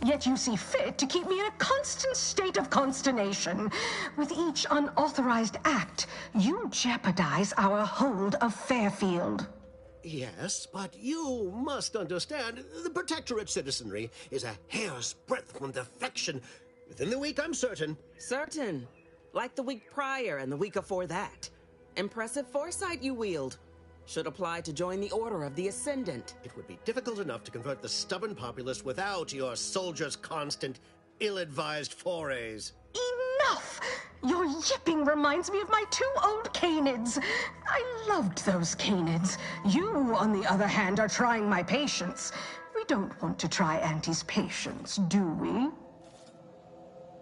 Yet you see fit to keep me in a constant state of consternation. With each unauthorized act, you jeopardize our hold of Fairfield. Yes, but you must understand, the Protectorate citizenry is a hair's breadth from defection. Within the week, I'm certain. Certain. Like the week prior and the week before that. Impressive foresight you wield. Should apply to join the Order of the Ascendant. It would be difficult enough to convert the stubborn populace without your soldiers' constant, ill-advised forays. Enough! Your yipping reminds me of my 2 old canids. I loved those canids. You, on the other hand, are trying my patience. We don't want to try Auntie's patience, do we?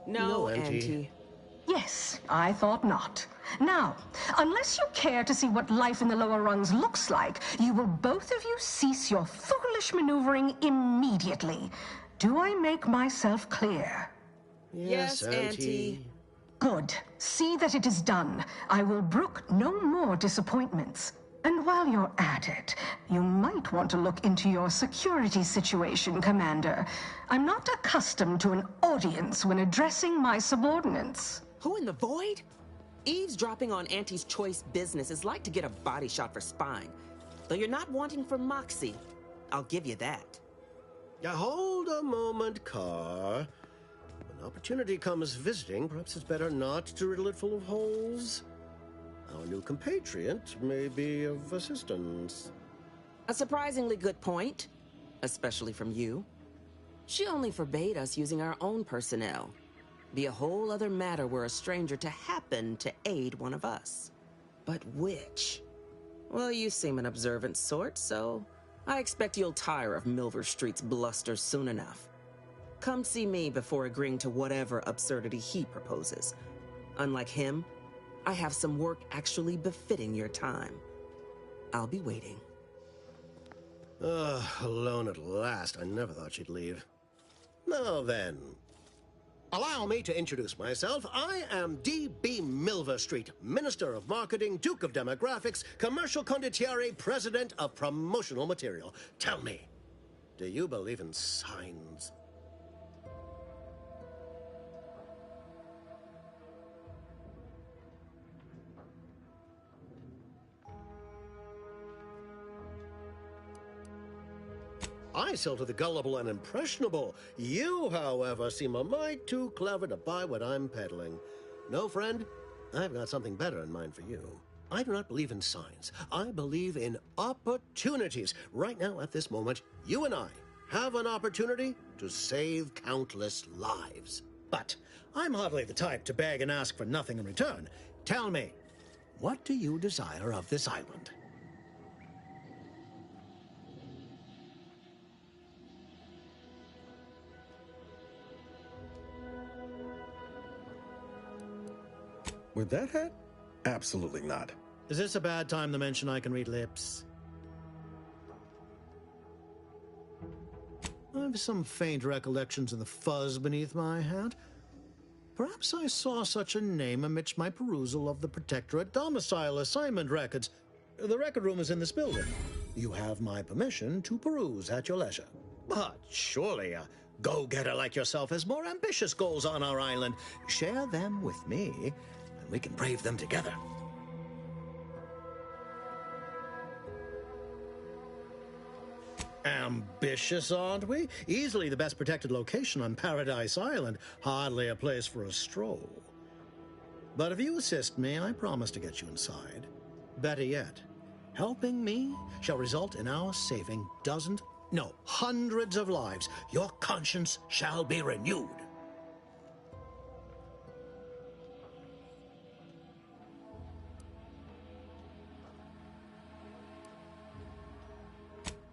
No, Auntie. Yes, I thought not. Now, unless you care to see what life in the lower rungs looks like, you will both of you cease your foolish maneuvering immediately. Do I make myself clear? Yes, Auntie. Good. See that it is done. I will brook no more disappointments. And while you're at it, you might want to look into your security situation, Commander. I'm not accustomed to an audience when addressing my subordinates. Who in the void? Eavesdropping on Auntie's choice business is like to get a body shot for spine. Though you're not wanting for moxie. I'll give you that. Now, hold a moment, Carr. When opportunity comes visiting, perhaps it's better not to riddle it full of holes. Our new compatriot may be of assistance. A surprisingly good point, especially from you. She only forbade us using our own personnel. Be a whole other matter were a stranger to happen to aid one of us. But which? Well, you seem an observant sort, so I expect you'll tire of Milver Street's bluster soon enough. Come see me before agreeing to whatever absurdity he proposes. Unlike him, I have some work actually befitting your time. I'll be waiting. Alone at last. I never thought she'd leave. Now then, allow me to introduce myself. I am D.B. Milver Street, Minister of Marketing, Duke of Demographics, Commercial Condottiere, President of Promotional Material. Tell me, do you believe in signs? I sell to the gullible and impressionable. You, however, seem a mite too clever to buy what I'm peddling. No, friend, I've got something better in mind for you. I do not believe in signs. I believe in opportunities. Right now, at this moment, you and I have an opportunity to save countless lives. But I'm hardly the type to beg and ask for nothing in return. Tell me, what do you desire of this island? With that hat? Absolutely not. Is this a bad time to mention I can read lips? I've some faint recollections of the fuzz beneath my hat. Perhaps I saw such a name amidst my perusal of the Protectorate domicile assignment records. The record room is in this building. You have my permission to peruse at your leisure. But surely a go-getter like yourself has more ambitious goals on our island. Share them with me, and we can brave them together. Ambitious, aren't we? Easily the best protected location on Paradise Island. Hardly a place for a stroll. But if you assist me, I promise to get you inside. Better yet, helping me shall result in our saving dozens, no, hundreds of lives. Your conscience shall be renewed.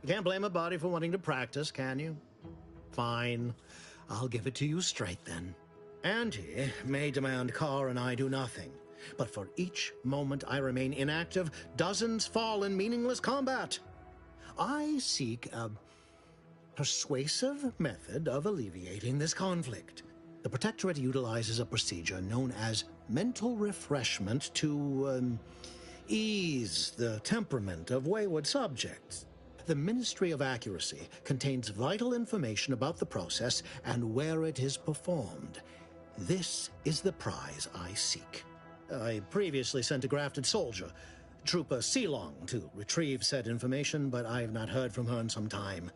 You can't blame a body for wanting to practice, can you? Fine. I'll give it to you straight then. Auntie may demand Carr and I do nothing, but for each moment I remain inactive, dozens fall in meaningless combat. I seek a persuasive method of alleviating this conflict. The Protectorate utilizes a procedure known as mental refreshment to ease the temperament of wayward subjects. The Ministry of Accuracy contains vital information about the process and where it is performed. This is the prize I seek. I previously sent a grafted soldier, Trooper Ceylong, to retrieve said information, but I have not heard from her in some time.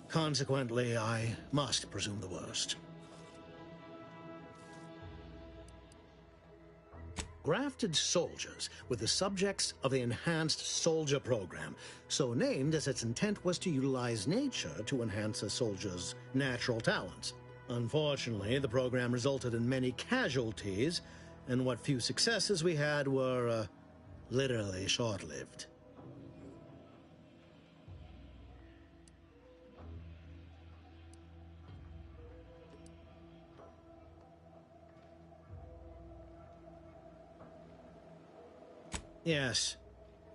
Consequently, I must presume the worst. Grafted soldiers were the subjects of the Enhanced Soldier Program, so named as its intent was to utilize nature to enhance a soldier's natural talents. Unfortunately, the program resulted in many casualties, and what few successes we had were, literally short-lived. Yes,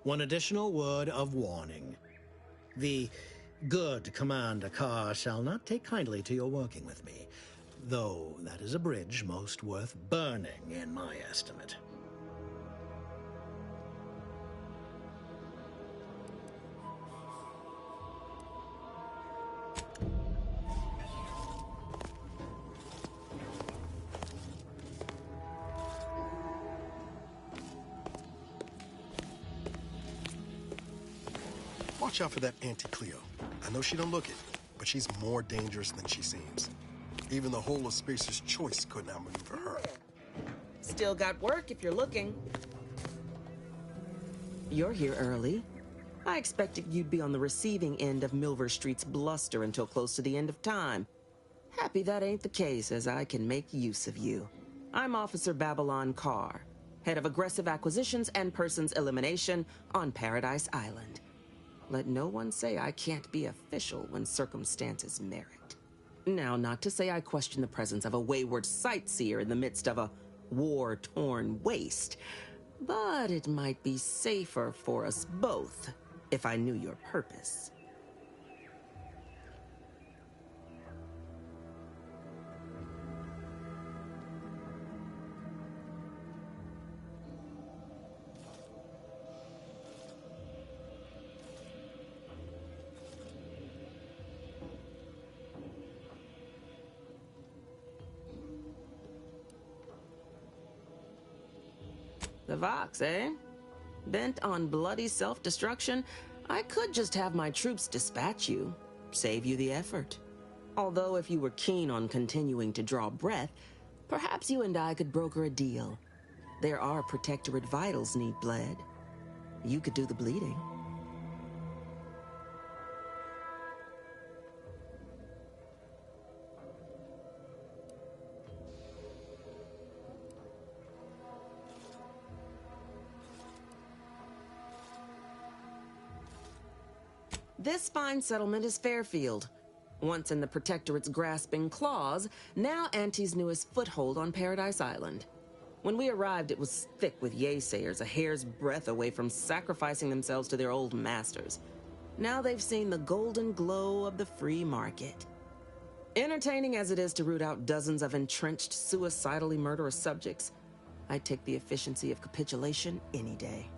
one additional word of warning. The good Commander Carr shall not take kindly to your working with me, though that is a bridge most worth burning in my estimate. Watch out for that Auntie Cleo. I know she don't look it, but she's more dangerous than she seems. Even the whole of Spacer's Choice couldn't outmaneuver her. Still got work if you're looking. You're here early. I expected you'd be on the receiving end of Milver Street's bluster until close to the end of time. Happy that ain't the case, as I can make use of you. I'm Officer Babylon Carr, head of aggressive acquisitions and persons elimination on Paradise Island. Let no one say I can't be official when circumstances merit. Now, not to say I question the presence of a wayward sightseer in the midst of a war-torn waste, but it might be safer for us both if I knew your purpose. The Vox, eh? Bent on bloody self-destruction, I could just have my troops dispatch you, save you the effort. Although if you were keen on continuing to draw breath, perhaps you and I could broker a deal. There are Protectorate vitals need bled. You could do the bleeding. This fine settlement is Fairfield. Once in the Protectorate's grasping claws, now Auntie's newest foothold on Paradise Island. When we arrived, it was thick with yaysayers, a hair's breadth away from sacrificing themselves to their old masters. Now they've seen the golden glow of the free market. Entertaining as it is to root out dozens of entrenched, suicidally murderous subjects, I'd take the efficiency of capitulation any day.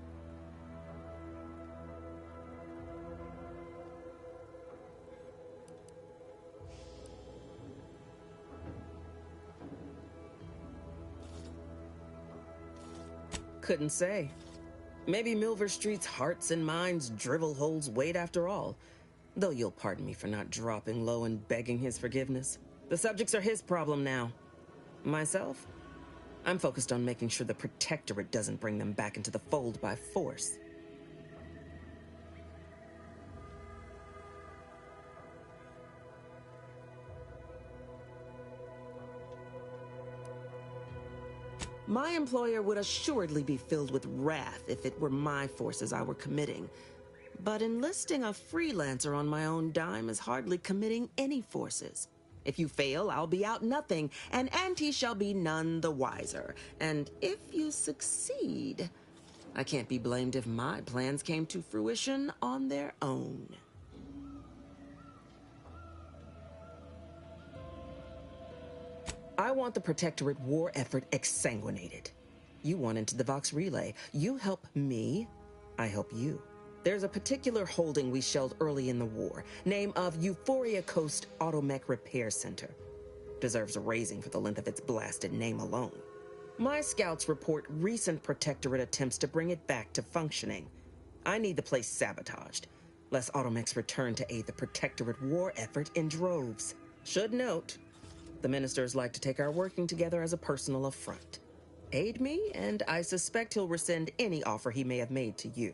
Couldn't say. Maybe Milver Street's hearts and minds drivel holds weight after all. Though you'll pardon me for not dropping low and begging his forgiveness. The subjects are his problem now. Myself? I'm focused on making sure the Protectorate doesn't bring them back into the fold by force. My employer would assuredly be filled with wrath if it were my forces I were committing. But enlisting a freelancer on my own dime is hardly committing any forces. If you fail, I'll be out nothing, and Auntie shall be none the wiser. And if you succeed, I can't be blamed if my plans came to fruition on their own. I want the Protectorate war effort exsanguinated. You want into the Vox Relay. You help me, I help you. There's a particular holding we shelled early in the war, name of Euphoria Coast Automech Repair Center. Deserves a raising for the length of its blasted name alone. My scouts report recent Protectorate attempts to bring it back to functioning. I need the place sabotaged, lest Automechs return to aid the Protectorate war effort in droves. Should note, the ministers like to take our working together as a personal affront. Aid me, and I suspect he'll rescind any offer he may have made to you.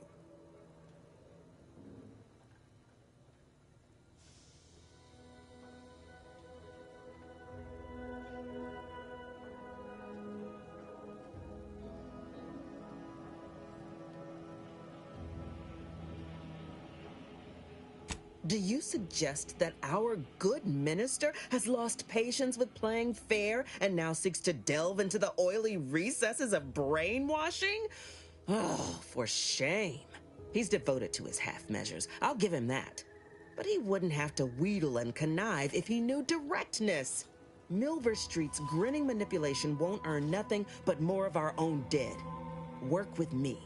Do you suggest that our good minister has lost patience with playing fair and now seeks to delve into the oily recesses of brainwashing? Oh, for shame. He's devoted to his half measures. I'll give him that. But he wouldn't have to wheedle and connive if he knew directness. Milver Street's grinning manipulation won't earn nothing but more of our own dead. Work with me.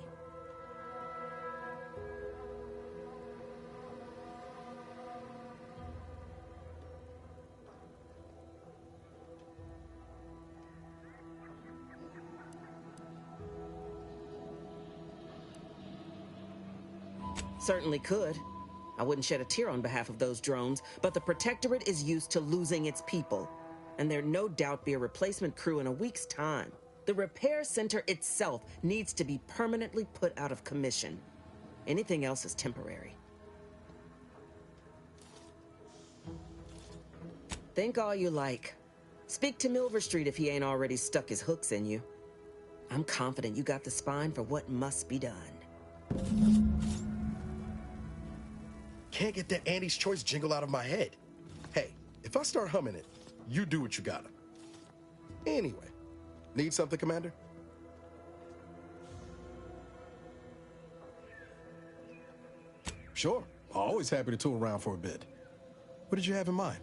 Certainly could. I wouldn't shed a tear on behalf of those drones, but the Protectorate is used to losing its people, and there'd no doubt be a replacement crew in a week's time. The repair center itself needs to be permanently put out of commission. Anything else is temporary. Think all you like. Speak to Milver Street if he ain't already stuck his hooks in you. I'm confident you got the spine for what must be done. Can't get that Andy's Choice jingle out of my head. Hey, if I start humming it, you do what you gotta. Anyway, need something, Commander? Sure, always happy to tool around for a bit. What did you have in mind?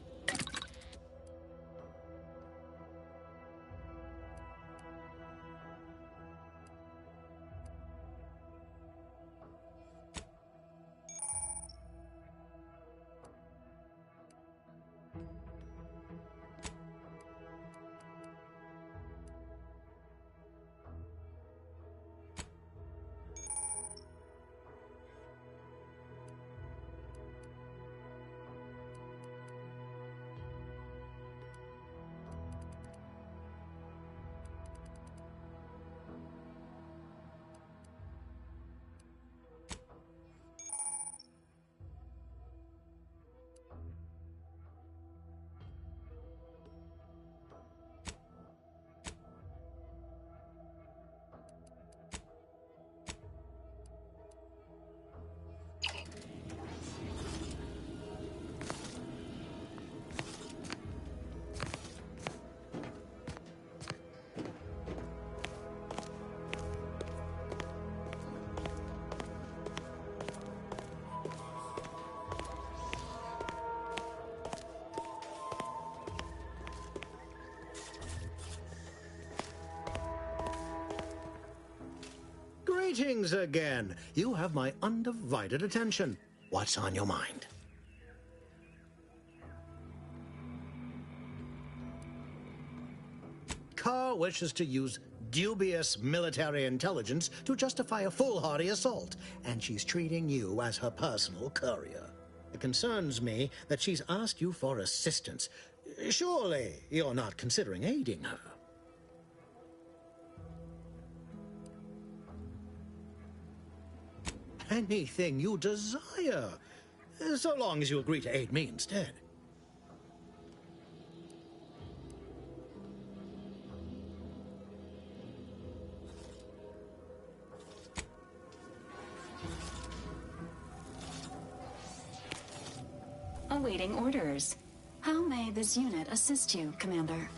Greetings again. You have my undivided attention. What's on your mind? Carr wishes to use dubious military intelligence to justify a foolhardy assault, and she's treating you as her personal courier. It concerns me that she's asked you for assistance. Surely you're not considering aiding her. Anything you desire, so long as you agree to aid me instead. Awaiting orders. How may this unit assist you, Commander?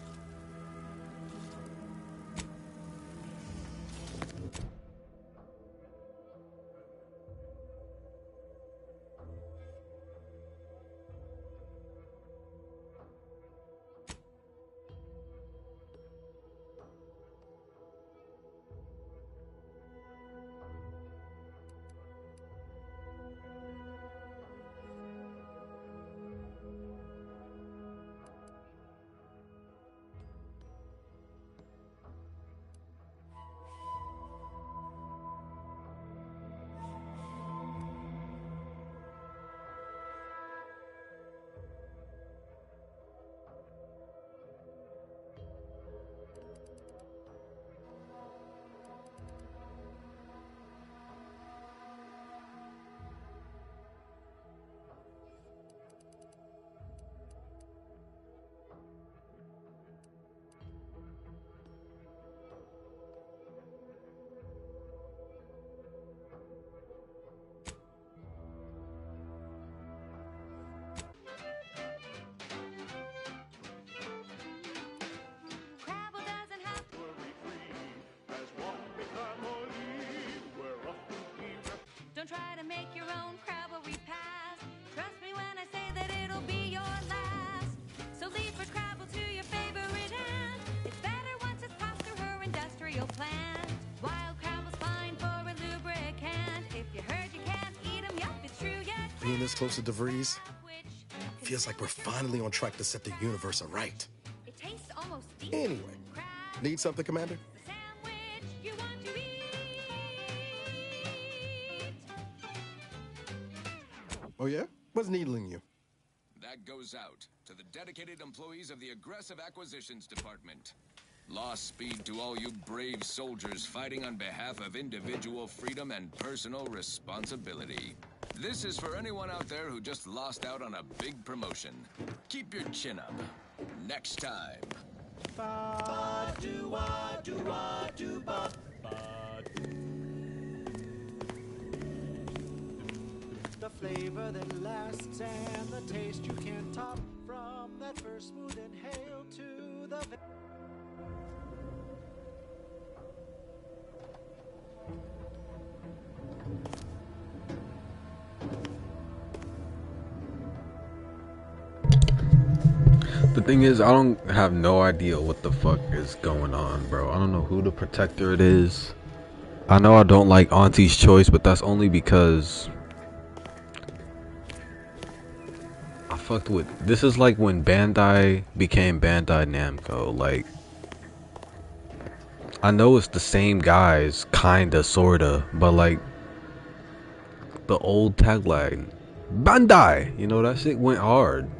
Don't try to make your own Crabble pass. Trust me when I say that it'll be your last. So leave for Crabble to your favorite hand. It's better once it's passed through her industrial plant. Wild Crabble's fine for a lubricant. If you heard you can't eat 'em, yup, it's true yet. Being this close to DeVries feels like we're finally on track to set the universe aright. It tastes almost decent. Anyway, need something, Commander? The sandwich you want to eat. Oh yeah? What's needling you? That goes out to the dedicated employees of the Aggressive Acquisitions Department. Lost speed to all you brave soldiers fighting on behalf of individual freedom and personal responsibility. This is for anyone out there who just lost out on a big promotion. Keep your chin up. Next time. The flavor that lasts and the taste you can't top, from that first smooth inhale to the The thing is, I don't have no idea what the fuck is going on, bro. I don't know who the protector it is. I know I don't like Auntie's Choice, but that's only because I fucked with. This is like when Bandai became Bandai Namco. Like, I know it's the same guys, kinda, sorta, but like the old tagline, Bandai, you know, that shit went hard.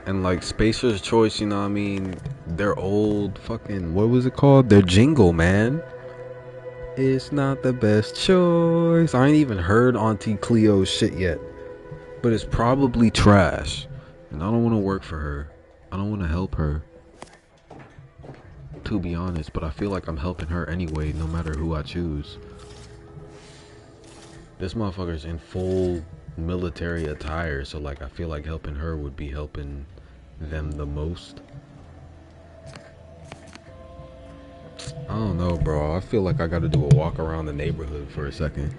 And like Spacer's Choice, you know what I mean? Their old fucking, what was it called? Their jingle, man. It's not the best choice. I ain't even heard Auntie Cleo's shit yet. But it's probably trash. And I don't want to work for her. I don't want to help her. To be honest, but I feel like I'm helping her anyway, no matter who I choose. This motherfucker's in full military attire, so like I feel like helping her would be helping them the most. I don't know, bro. I feel like I gotta do a walk around the neighborhood for a second.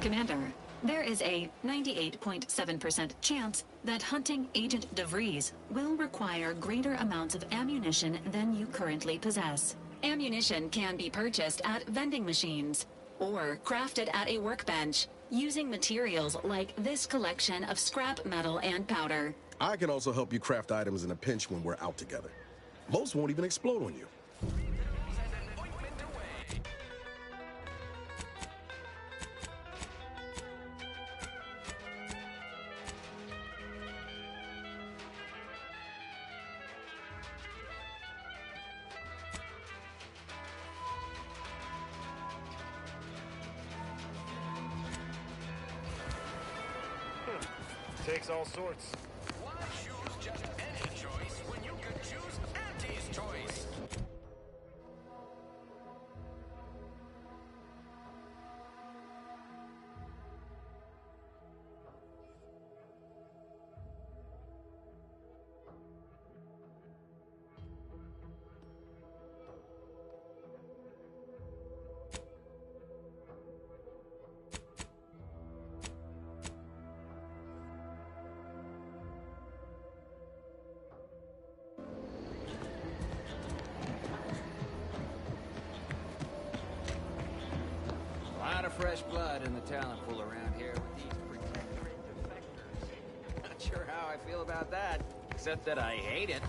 Commander, there is a 98.7% chance that hunting Agent DeVries will require greater amounts of ammunition than you currently possess. Ammunition can be purchased at vending machines or crafted at a workbench using materials like this collection of scrap metal and powder. I can also help you craft items in a pinch when we're out together. Most won't even explode on you. Takes all sorts. Why choose just any choice when you could choose Auntie's choice? A lot of fresh blood in the talent pool around here with these protectorate defectors. Not sure how I feel about that, except that I hate it.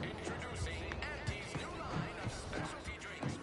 Introducing Auntie's new line of specialty drinks.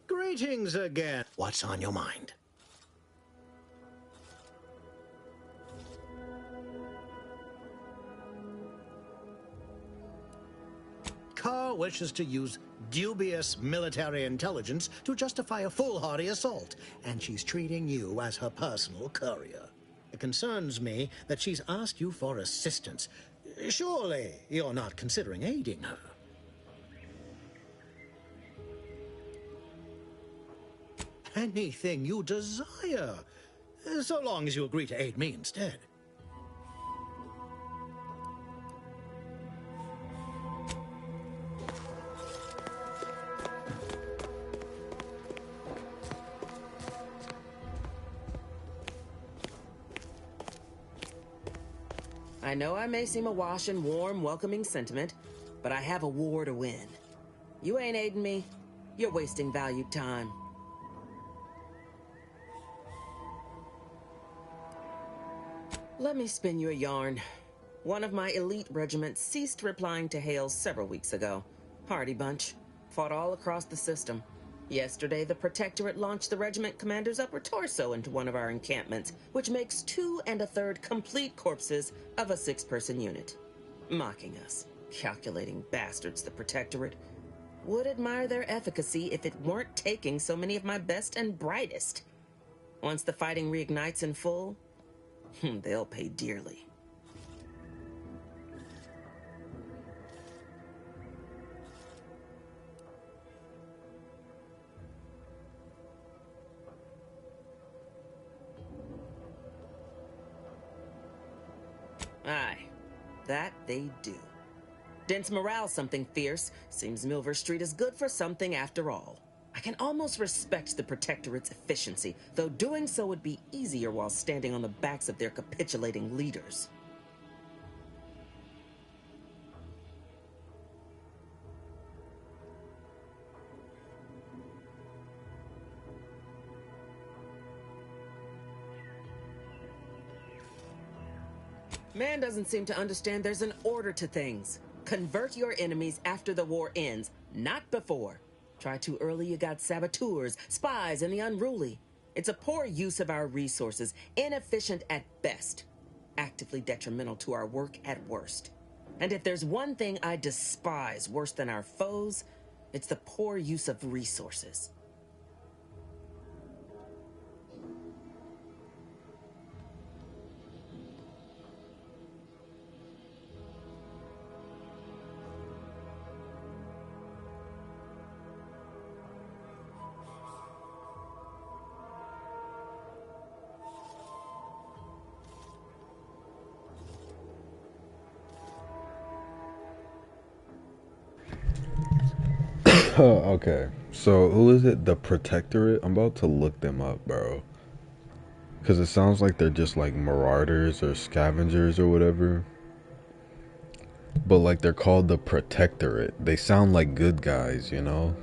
Greetings again. What's on your mind? Carr wishes to use dubious military intelligence to justify a foolhardy assault, and she's treating you as her personal courier. It concerns me that she's asked you for assistance. Surely you're not considering aiding her. Anything you desire, so long as you agree to aid me instead. I know I may seem awash in warm, welcoming sentiment, but I have a war to win. You ain't aiding me. You're wasting valued time. Let me spin you a yarn. One of my elite regiments ceased replying to hails several weeks ago. Hardy bunch. Fought all across the system. Yesterday, the Protectorate launched the regiment commander's upper torso into one of our encampments, which makes 2 1/3 complete corpses of a 6-person unit. Mocking us. Calculating bastards, the Protectorate. Would admire their efficacy if it weren't taking so many of my best and brightest. Once the fighting reignites in full, they'll pay dearly. Aye, that they do. Dense morale something fierce. Seems Milver Street is good for something after all. I can almost respect the Protectorate's efficiency, though doing so would be easier while standing on the backs of their capitulating leaders. Man doesn't seem to understand there's an order to things. Convert your enemies after the war ends, not before. Try too early, you got saboteurs, spies, and the unruly. It's a poor use of our resources, inefficient at best, actively detrimental to our work at worst. And if there's one thing I despise worse than our foes, it's the poor use of resources. Okay, so who is it? The Protectorate? I'm about to look them up, bro. Because it sounds like they're just like marauders or scavengers or whatever. But like they're called the Protectorate. They sound like good guys, you know?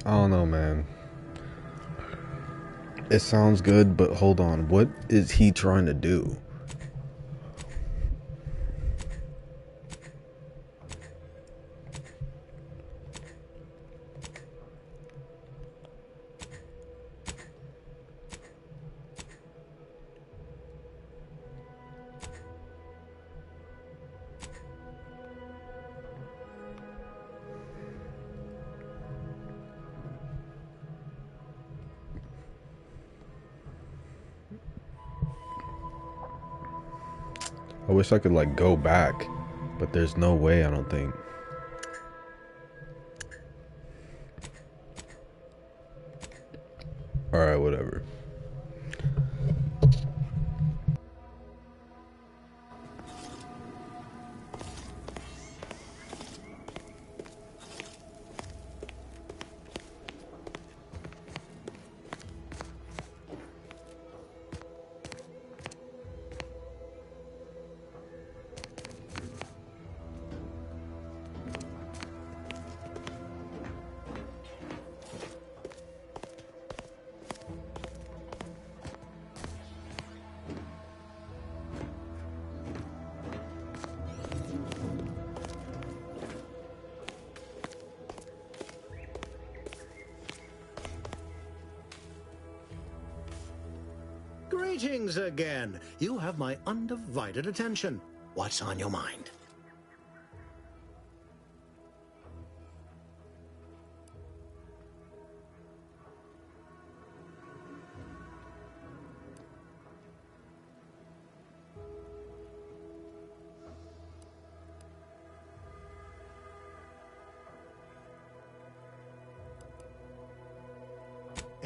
I don't know, man. It sounds good, but hold on. What is he trying to do? I wish I could like go back, but there's no way, I don't think. Alright, whatever. Greetings again. You have my undivided attention. What's on your mind?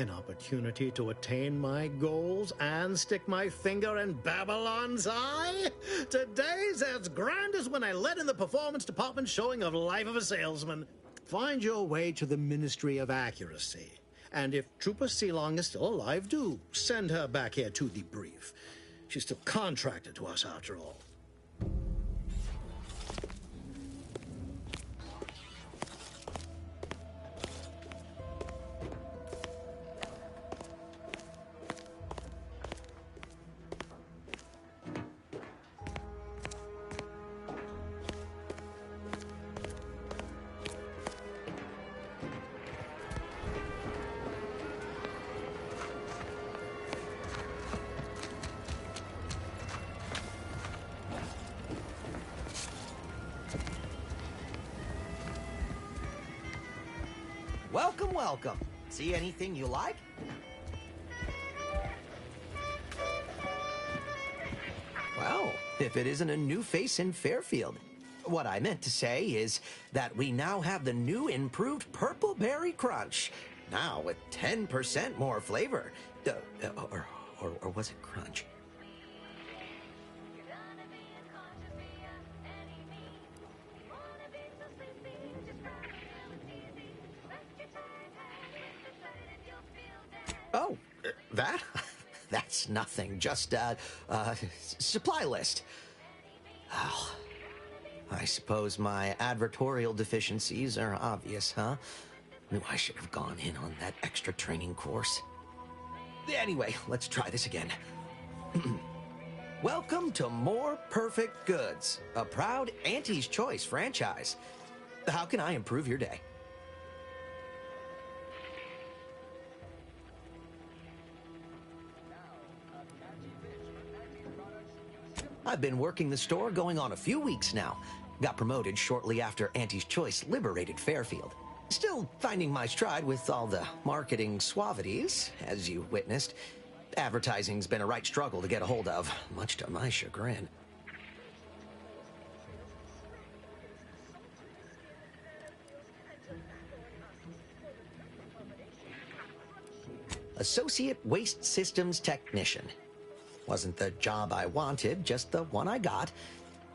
An opportunity to attain my goals and stick my finger in Babylon's eye? Today's as grand as when I led in the performance department showing of Life of a Salesman. Find your way to the Ministry of Accuracy. And if Trooper Sealong is still alive, do send her back here to debrief. She's still contracted to us after all. Welcome, welcome. See anything you like? Well, if it isn't a new face in Fairfield. What I meant to say is that we now have the new improved Purple Berry Crunch. Now with 10% more flavor. Or was it crunch? Oh, that? That's nothing. Just, supply list. Oh, I suppose my advertorial deficiencies are obvious, huh? Knew I should have gone in on that extra training course. Anyway, let's try this again. Welcome to More Perfect Goods, a proud Auntie's Choice franchise. How can I improve your day? I've been working the store going on a few weeks now. Got promoted shortly after Auntie's Choice liberated Fairfield. Still finding my stride with all the marketing suavities, as you witnessed. Advertising's been a right struggle to get a hold of, much to my chagrin. Associate Waste Systems Technician. Wasn't the job I wanted, just the one I got.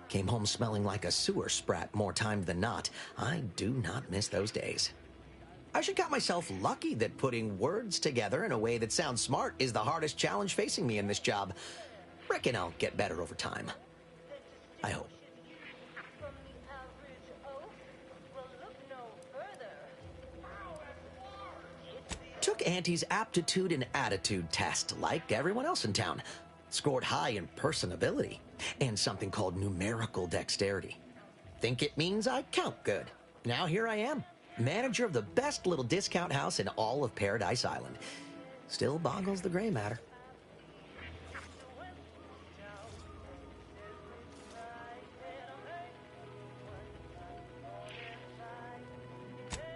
Came home smelling like a sewer sprat more time than not. I do not miss those days. I should count myself lucky that putting words together in a way that sounds smart is the hardest challenge facing me in this job. Reckon I'll get better over time. I hope. Took Auntie's aptitude and attitude test like everyone else in town. Scored high in personability and something called numerical dexterity. Think it means I count good. Now here I am, manager of the best little discount house in all of Paradise Island. Still boggles the gray matter.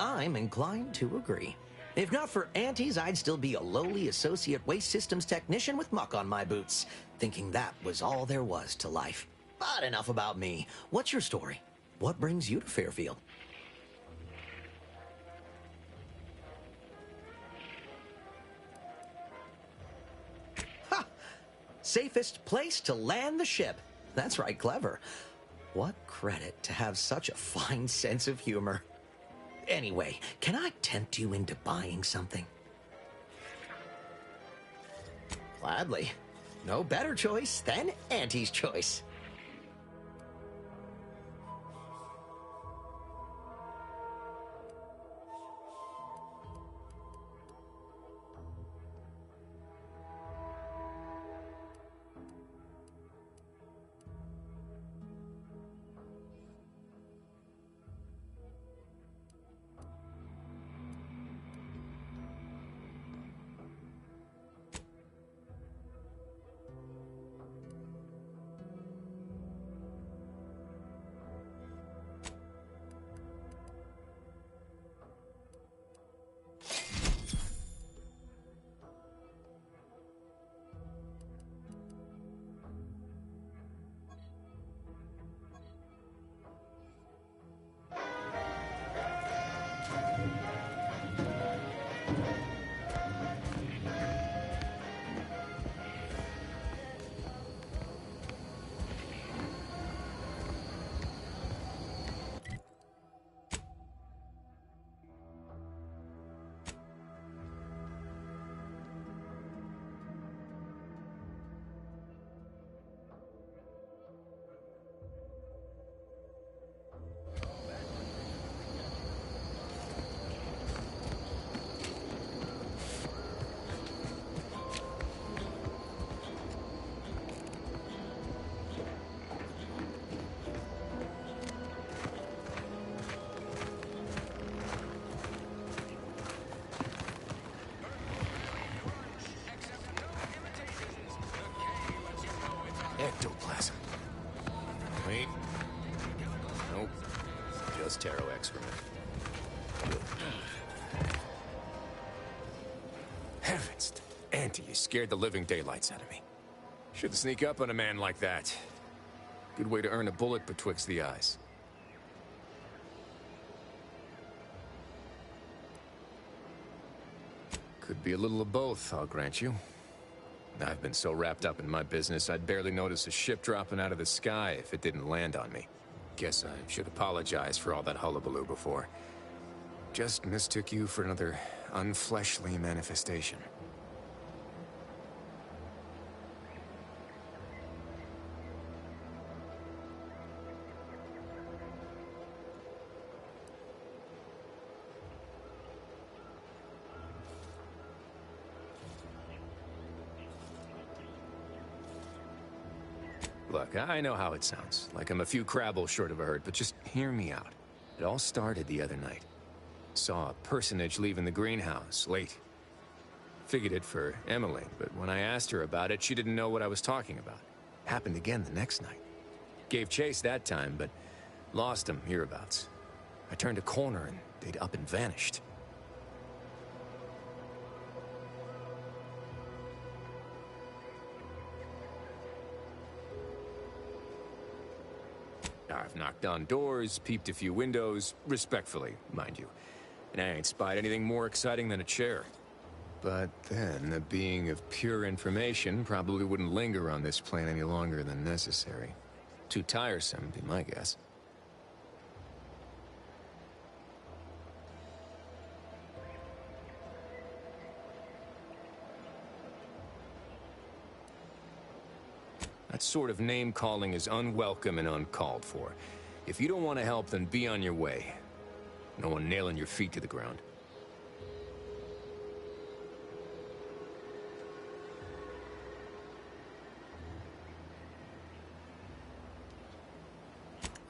I'm inclined to agree. If not for Auntie's, I'd still be a lowly associate waste systems technician with muck on my boots, thinking that was all there was to life. But enough about me. What's your story? What brings you to Fairfield? Ha! Safest place to land the ship. That's right, clever. What credit to have such a fine sense of humor. Anyway, can I tempt you into buying something? Gladly. No better choice than Auntie's Choice. Ectoplasm. Wait. Nope. Just taro excrement. Heavens, Auntie, you scared the living daylights out of me. Shouldn't sneak up on a man like that. Good way to earn a bullet betwixt the eyes. Could be a little of both, I'll grant you. I've been so wrapped up in my business, I'd barely notice a ship dropping out of the sky if it didn't land on me. Guess I should apologize for all that hullabaloo before. Just mistook you for another unfleshly manifestation. Look, I know how it sounds, like I'm a few crabbles short of a hurt, but just hear me out. It all started the other night. Saw a personage leaving the greenhouse, late. Figured it for Emily, but when I asked her about it, she didn't know what I was talking about. Happened again the next night. Gave chase that time, but lost them hereabouts. I turned a corner and they'd up and vanished. I've knocked on doors, peeped a few windows, respectfully, mind you. And I ain't spied anything more exciting than a chair. But then, a being of pure information probably wouldn't linger on this plane any longer than necessary. Too tiresome, be my guess. That sort of name-calling is unwelcome and uncalled for. If you don't want to help, then be on your way. No one nailing your feet to the ground.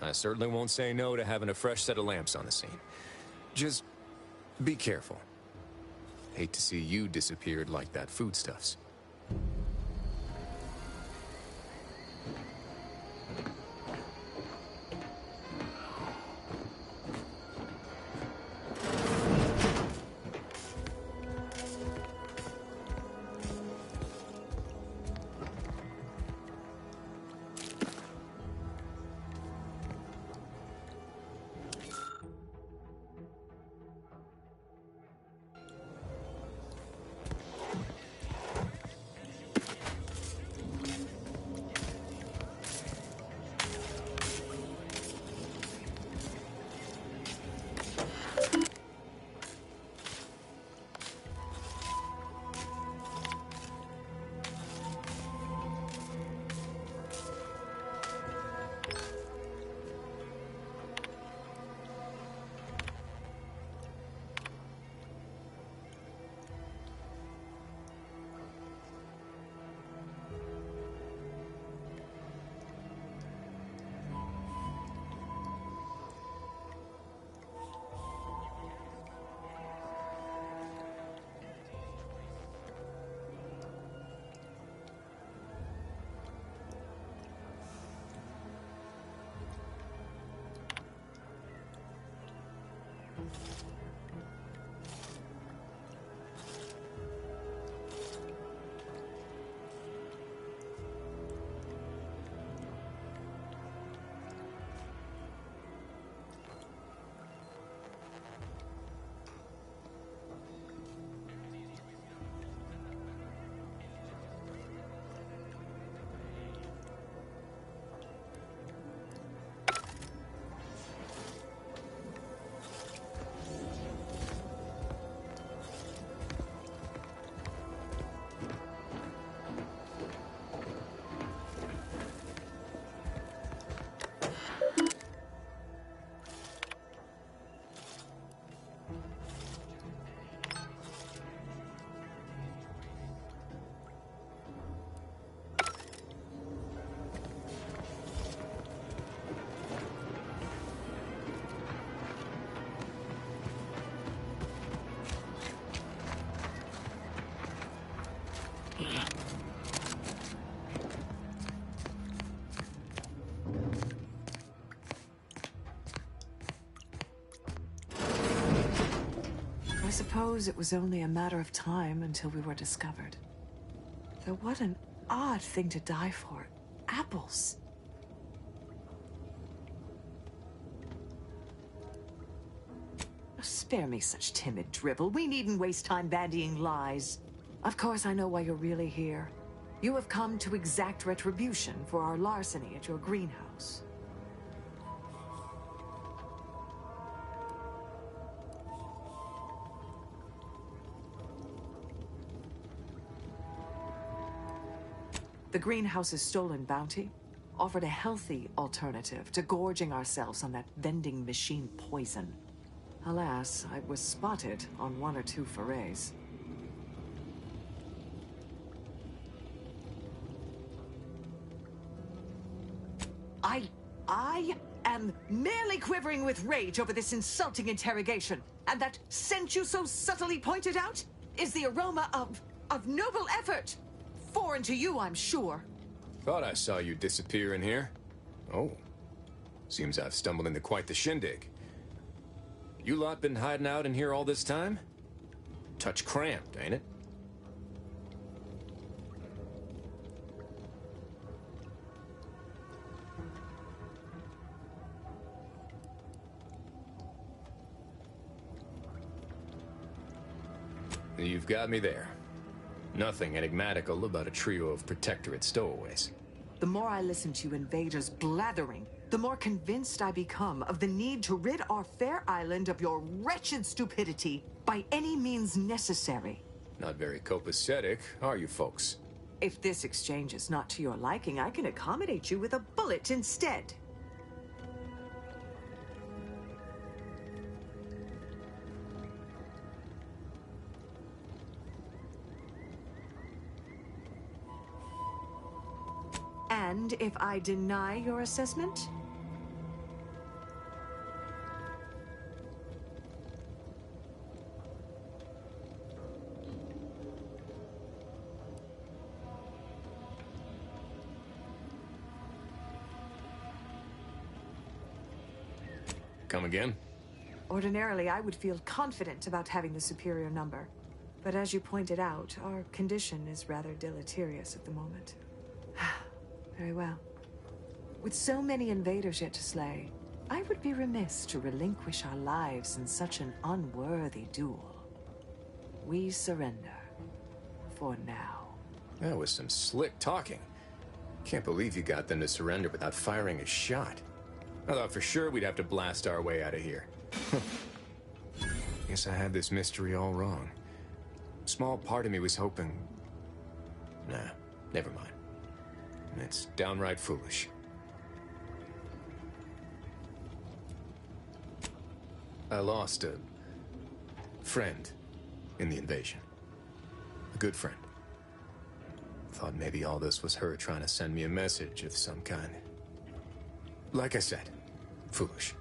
I certainly won't say no to having a fresh set of lamps on the scene. Just be careful. Hate to see you disappeared like that foodstuffs. suppose it was only a matter of time until we were discovered. Though what an odd thing to die for. Apples. Spare me such timid drivel. We needn't waste time bandying lies. Of course, I know why you're really here. You have come to exact retribution for our larceny at your greenhouse. The greenhouse's stolen bounty offered a healthy alternative to gorging ourselves on that vending machine poison. Alas, I was spotted on 1 or 2 forays. I am merely quivering with rage over this insulting interrogation. And that scent you so subtly pointed out is the aroma of noble effort. Foreign to you, I'm sure. Thought I saw you disappear in here. Oh. Seems I've stumbled into quite the shindig. You lot been hiding out in here all this time? Touch cramped, ain't it? You've got me there. Nothing enigmatical about a trio of Protectorate stowaways. The more I listen to you invaders blathering, the more convinced I become of the need to rid our fair island of your wretched stupidity by any means necessary. Not very copacetic, are you folks? If this exchange is not to your liking, I can accommodate you with a bullet instead. And if I deny your assessment? Come again? Ordinarily, I would feel confident about having the superior number. But as you pointed out, our condition is rather deleterious at the moment. Very well. With so many invaders yet to slay, I would be remiss to relinquish our lives in such an unworthy duel. We surrender. For now. That was some slick talking. Can't believe you got them to surrender without firing a shot. I thought for sure we'd have to blast our way out of here. Guess I had this mystery all wrong. Small part of me was hoping... Nah, never mind. It's downright foolish. I lost a friend in the invasion. A good friend. Thought maybe all this was her trying to send me a message of some kind. Like I said, foolish.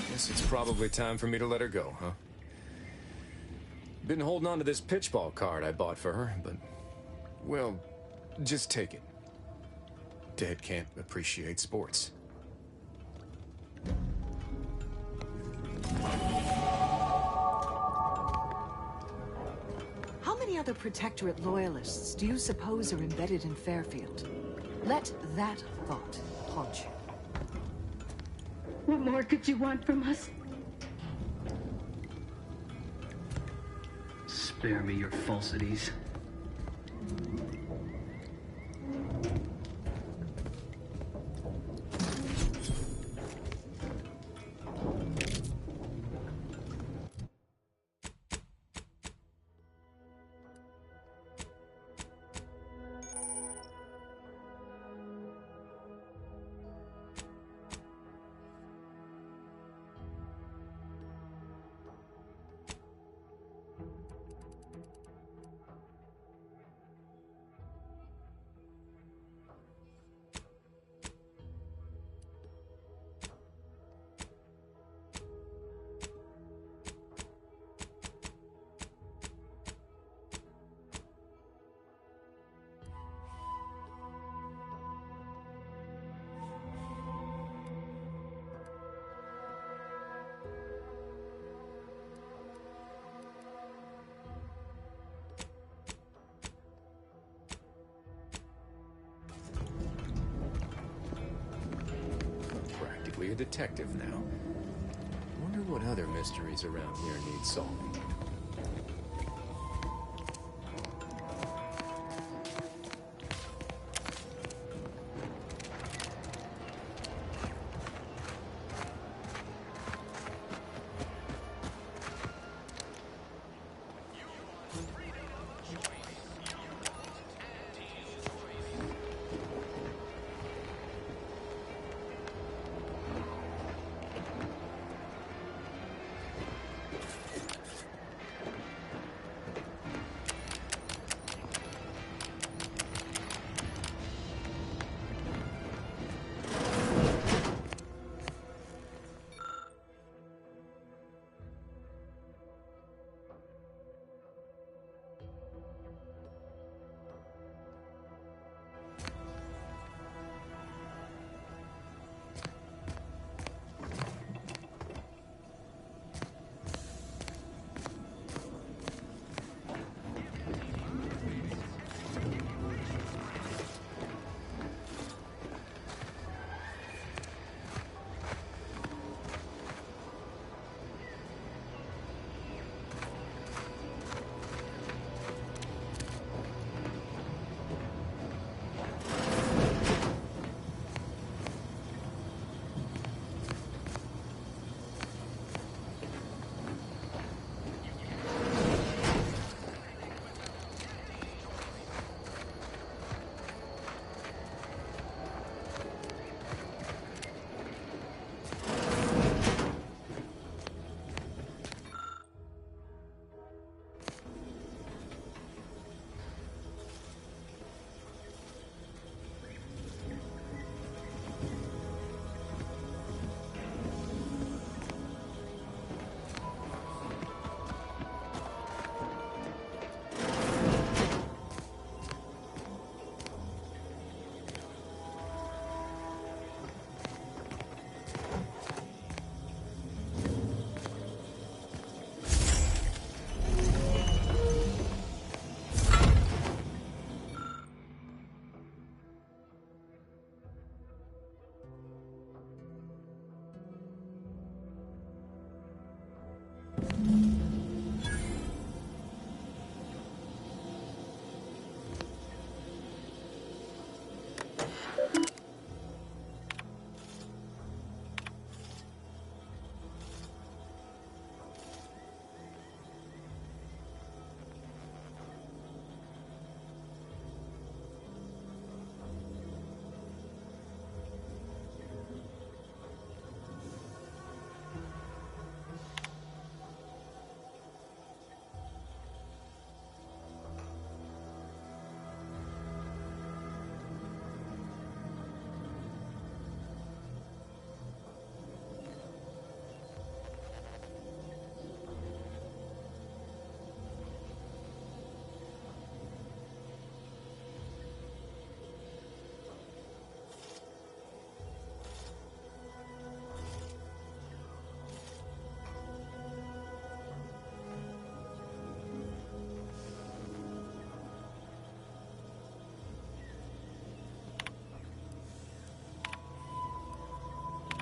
Guess it's probably time for me to let her go, huh? Been holding on to this pitchball card I bought for her, but... well, just take it. Dead can't appreciate sports. How many other Protectorate loyalists do you suppose are embedded in Fairfield? Let that thought haunt you. What more could you want from us? Spare me your falsities. basically a detective now. Wonder what other mysteries around here need solving.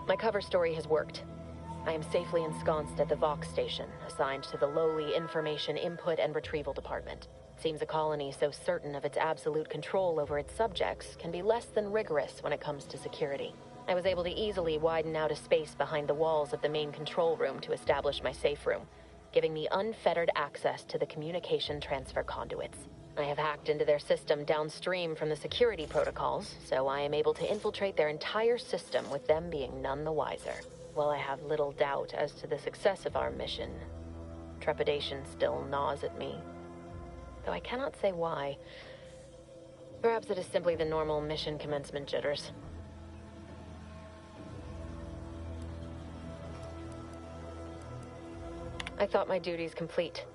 My cover story has worked. I am safely ensconced at the Vox station, assigned to the lowly Information Input and Retrieval Department. Seems a colony so certain of its absolute control over its subjects can be less than rigorous when it comes to security. I was able to easily widen out a space behind the walls of the main control room to establish my safe room, giving me unfettered access to the communication transfer conduits. I have hacked into their system downstream from the security protocols, so I am able to infiltrate their entire system with them being none the wiser. While I have little doubt as to the success of our mission, trepidation still gnaws at me. Though I cannot say why. Perhaps it is simply the normal mission commencement jitters. I thought my duties complete.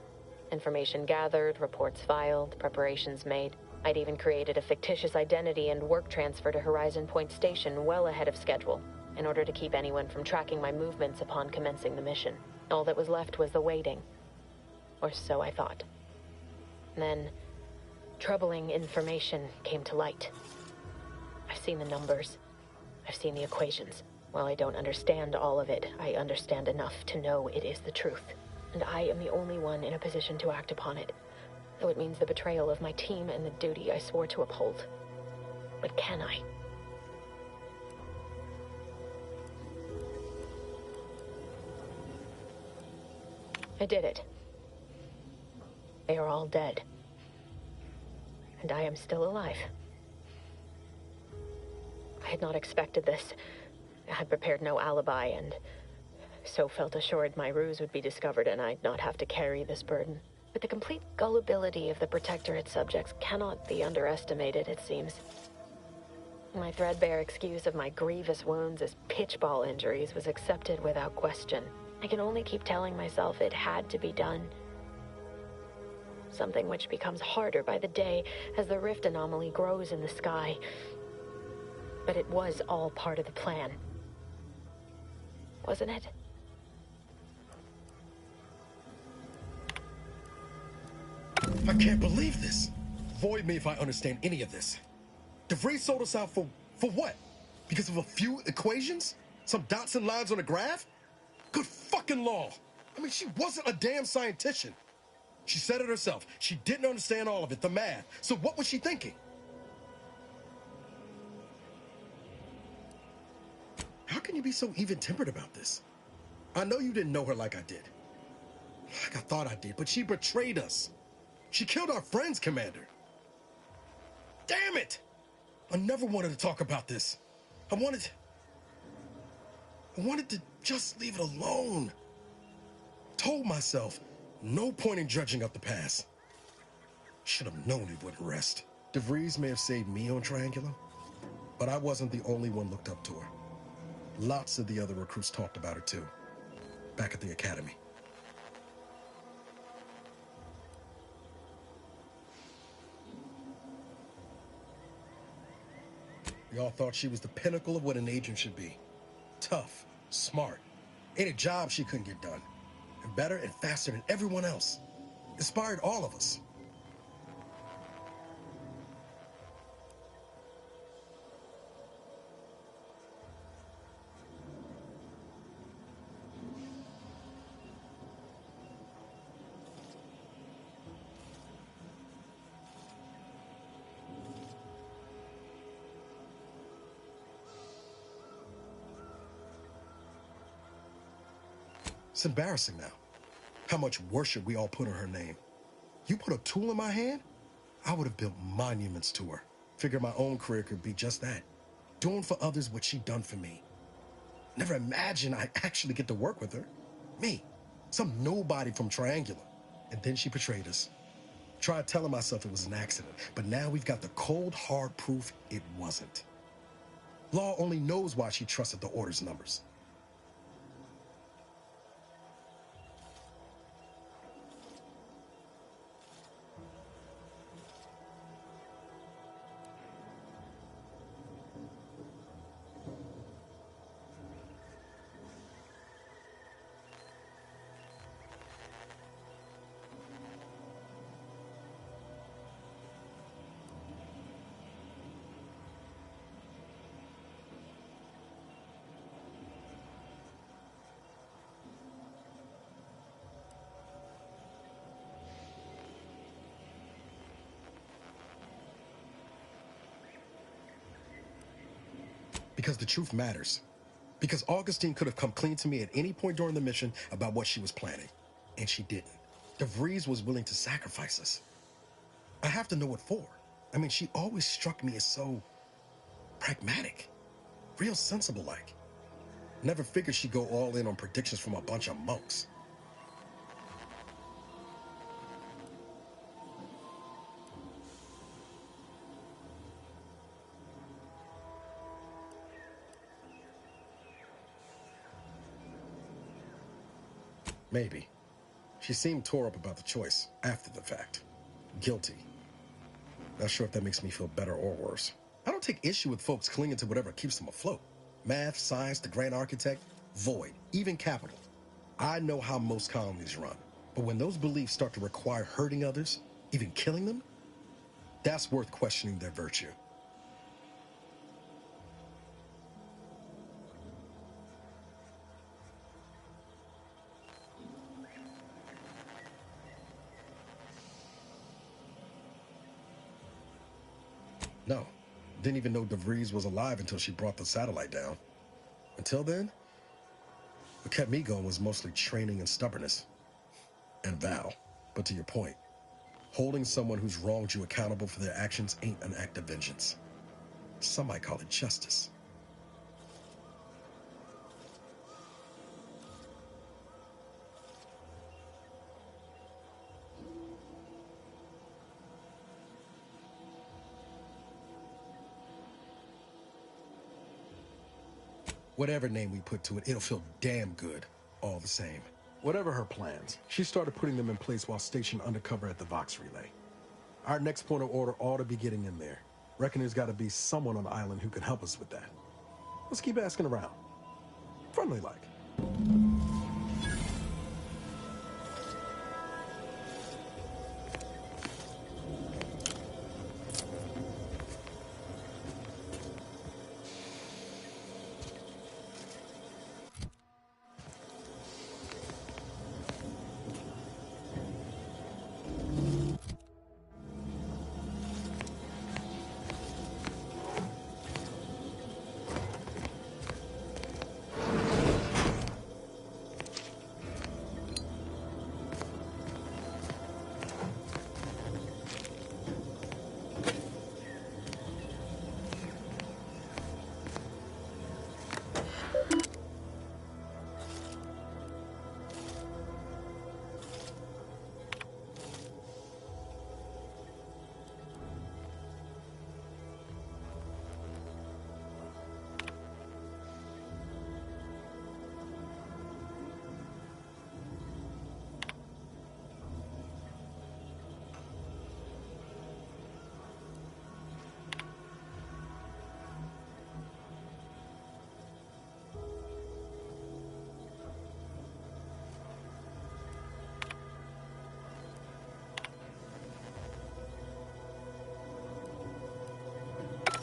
Information gathered, reports filed, preparations made. I'd even created a fictitious identity and work transfer to Horizon Point Station well ahead of schedule, in order to keep anyone from tracking my movements upon commencing the mission. All that was left was the waiting. Or so I thought. Then, troubling information came to light. I've seen the numbers. I've seen the equations. While I don't understand all of it, I understand enough to know it is the truth. And I am the only one in a position to act upon it, though it means the betrayal of my team and the duty I swore to uphold. But can I? I did it. They are all dead. And I am still alive. I had not expected this. I had prepared no alibi, and so felt assured my ruse would be discovered and I'd not have to carry this burden. But the complete gullibility of the Protectorate subjects cannot be underestimated, it seems. My threadbare excuse of my grievous wounds as pitchball injuries was accepted without question. I can only keep telling myself it had to be done. Something which becomes harder by the day as the rift anomaly grows in the sky. But it was all part of the plan. Wasn't it? I can't believe this. Void me if I understand any of this. DeVries sold us out for what? Because of a few equations? Some dots and lines on a graph? Good fucking law. I mean, she wasn't a damn scientician. She said it herself. She didn't understand all of it, the math. So what was she thinking? How can you be so even-tempered about this? I know you didn't know her like I did. Like I thought I did, but she betrayed us. She killed our friends, Commander. Damn it! I never wanted to talk about this. I wanted to just leave it alone. Told myself, no point in dredging up the past. Should have known it wouldn't rest. DeVries may have saved me on Triangulum, but I wasn't the only one looked up to her. Lots of the other recruits talked about her too, back at the academy. We all thought she was the pinnacle of what an agent should be. Tough, smart, ain't a job she couldn't get done. And better and faster than everyone else. Inspired all of us. It's embarrassing now. How much worship we all put on her name. You put a tool in my hand, I would have built monuments to her. Figured my own career could be just that. Doing for others what she done for me. Never imagined I'd actually get to work with her. Me, some nobody from Triangulum. And then she betrayed us. Tried telling myself it was an accident, but now we've got the cold, hard proof it wasn't. Law only knows why she trusted the Order's numbers. Because the truth matters. Because Augustine could have come clean to me at any point during the mission about what she was planning. And she didn't. DeVries was willing to sacrifice us. I have to know what for. I mean, she always struck me as so pragmatic. Real sensible-like. Never figured she'd go all in on predictions from a bunch of monks. Maybe. She seemed tore up about the choice after the fact. Guilty. Not sure if that makes me feel better or worse. I don't take issue with folks clinging to whatever keeps them afloat. Math, science, the grand architect, void, even capital. I know how most colonies run. But when those beliefs start to require hurting others, even killing them, that's worth questioning their virtue. No. Didn't even know DeVries was alive until she brought the satellite down. Until then, what kept me going was mostly training and stubbornness. And Val. But to your point, holding someone who's wronged you accountable for their actions ain't an act of vengeance. Some might call it justice. Whatever name we put to it, it'll feel damn good, all the same. Whatever her plans, she started putting them in place while stationed undercover at the Vox Relay. Our next point of order ought to be getting in there. Reckon there's got to be someone on the island who can help us with that. Let's keep asking around. Friendly like.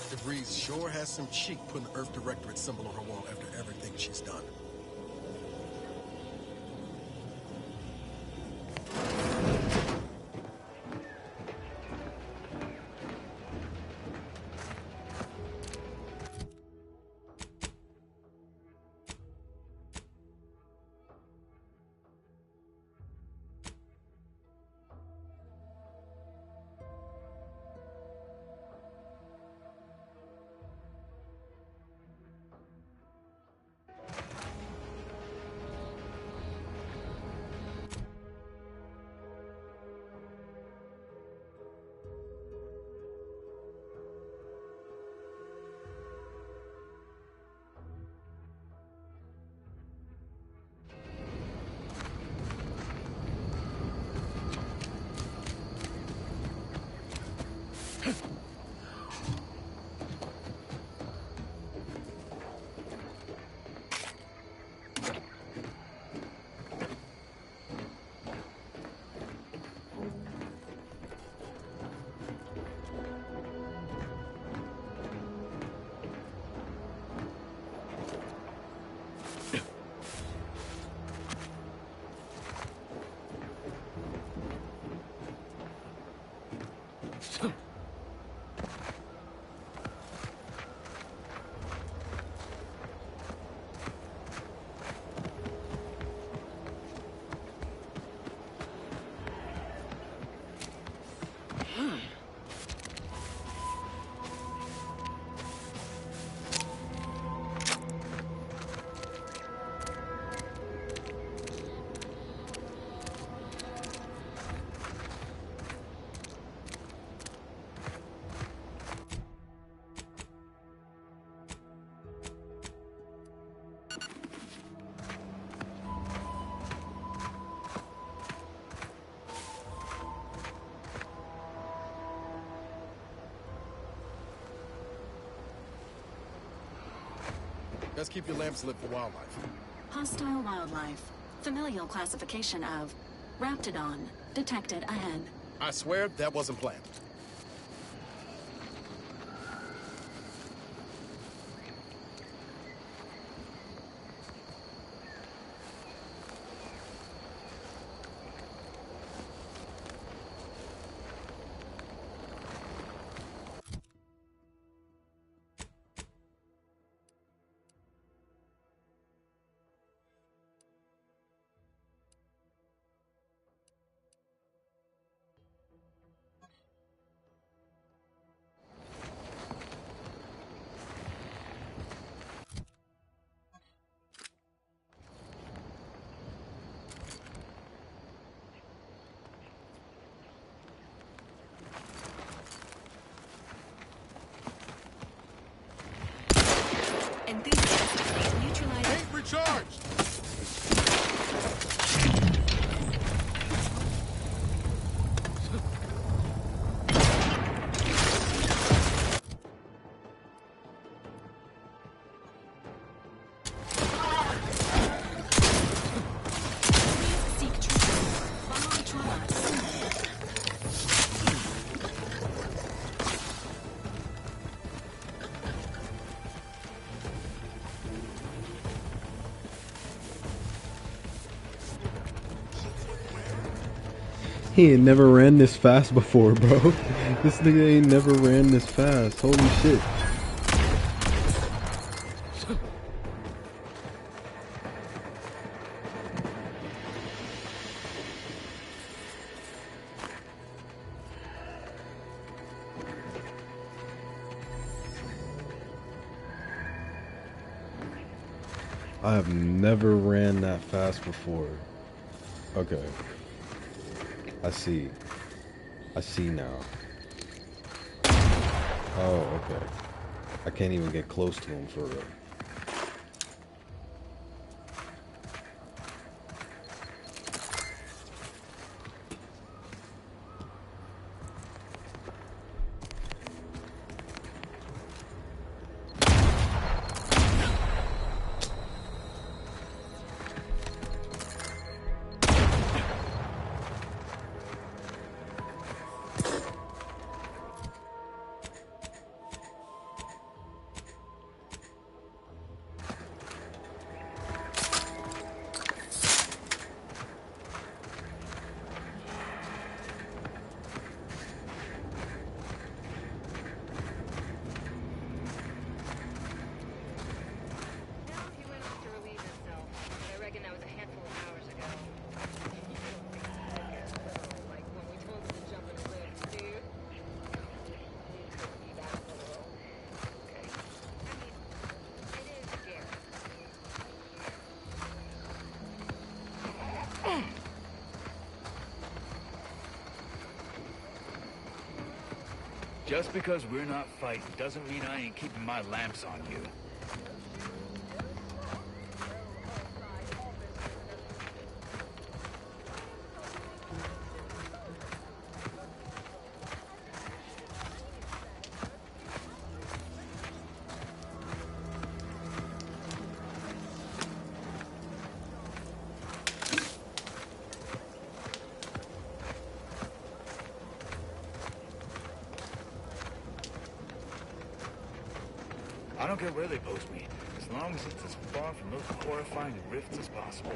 DeVries sure has some cheek putting the Earth Directorate symbol on her wall after everything she's done. Let's keep your lamps lit for wildlife. Hostile wildlife. Familial classification of Raptidon. Detected ahead. I swear that wasn't planned. He ain't never ran this fast before, bro. This nigga ain't never ran this fast. Holy shit. I have never ran that fast before. Okay. I see. I see now. Oh, okay. I can't even get close to him for real. Just because we're not fighting doesn't mean I ain't keeping my lamps on you. I don't care where they post me, as long as it's as far from those horrifying rifts as possible.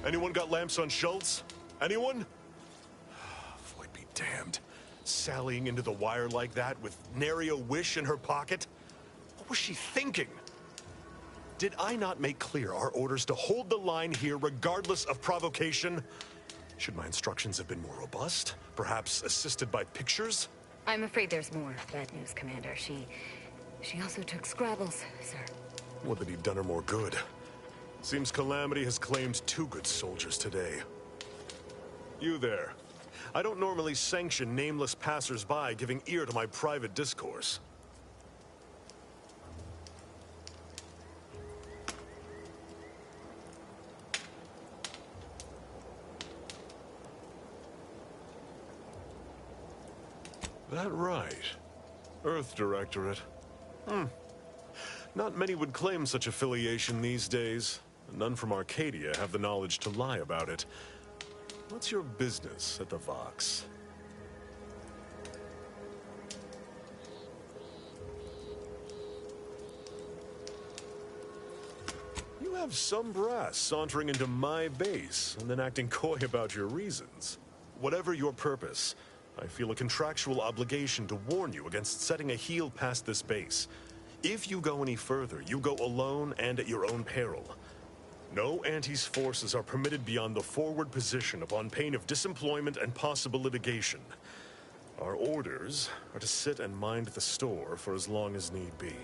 Anyone got lamps on Schultz? Anyone? Floyd be damned. Sallying into the wire like that with nary a wish in her pocket? What was she thinking? Did I not make clear our orders to hold the line here regardless of provocation? Should my instructions have been more robust? Perhaps assisted by pictures? I'm afraid there's more bad news, Commander. She also took Scrabbles, sir. Would that he'd done her more good. Seems Calamity has claimed 2 good soldiers today. You there. I don't normally sanction nameless passers-by giving ear to my private discourse. That right. Earth Directorate. Not many would claim such affiliation these days. None from Arcadia have the knowledge to lie about it. What's your business at the Vox? You You have some brass sauntering into my base and then acting coy about your reasons. Whatever your purpose, I feel a contractual obligation to warn you against setting a heel past this base. If you go any further, you go alone and at your own peril. No Anti's forces are permitted beyond the forward position upon pain of disemployment and possible litigation. Our orders are to sit and mind the store for as long as need be.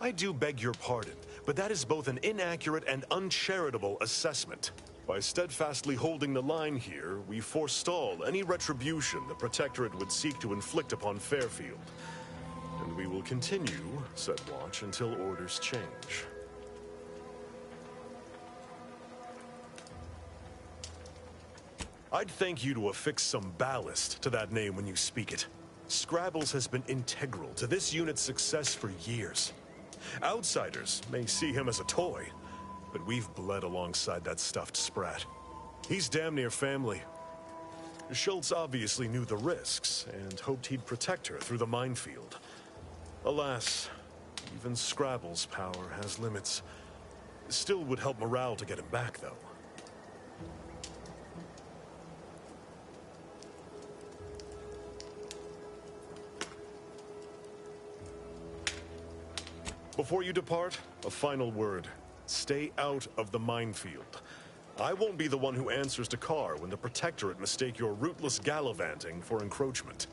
I do beg your pardon, but that is both an inaccurate and uncharitable assessment. By steadfastly holding the line here, we forestall any retribution the Protectorate would seek to inflict upon Fairfield. And we will continue said watch until orders change. I'd thank you to affix some ballast to that name when you speak it. Scrabbles has been integral to this unit's success for years. Outsiders may see him as a toy, but we've bled alongside that stuffed sprat. He's damn near family. Schultz obviously knew the risks and hoped he'd protect her through the minefield. Alas, even Scrabble's power has limits. Still would help morale to get him back, though. Before you depart, a final word. Stay out of the minefield. I won't be the one who answers to Carr when the Protectorate mistake your rootless gallivanting for encroachment.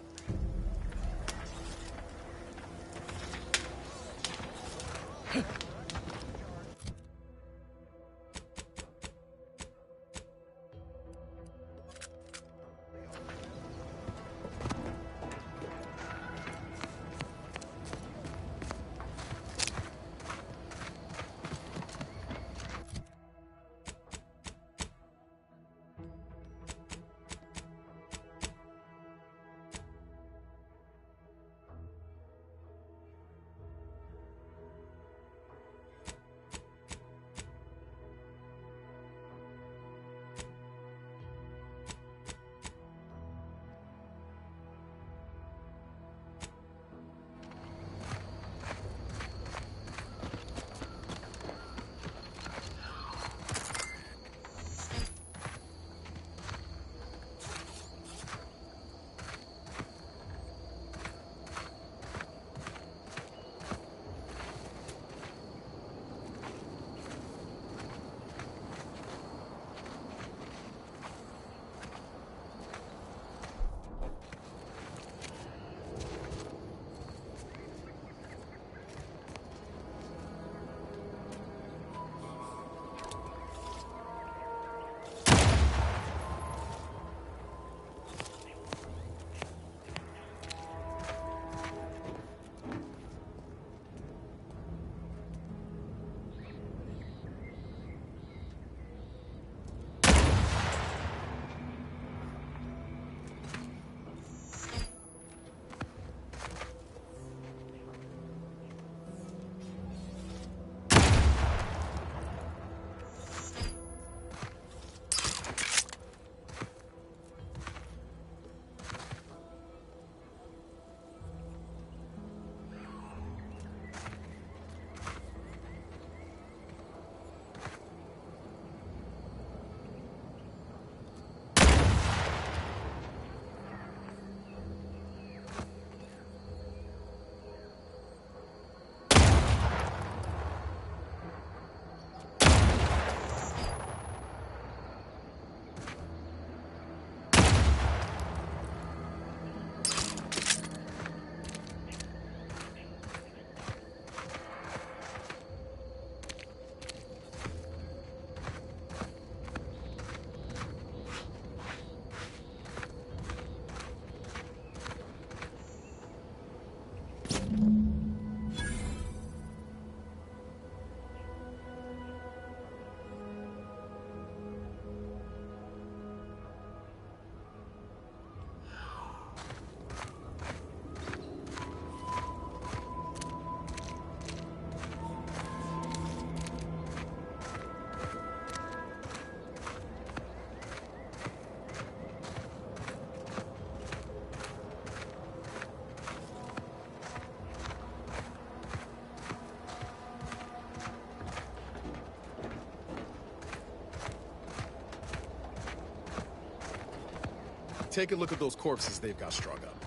Take a look at those corpses they've got strung up.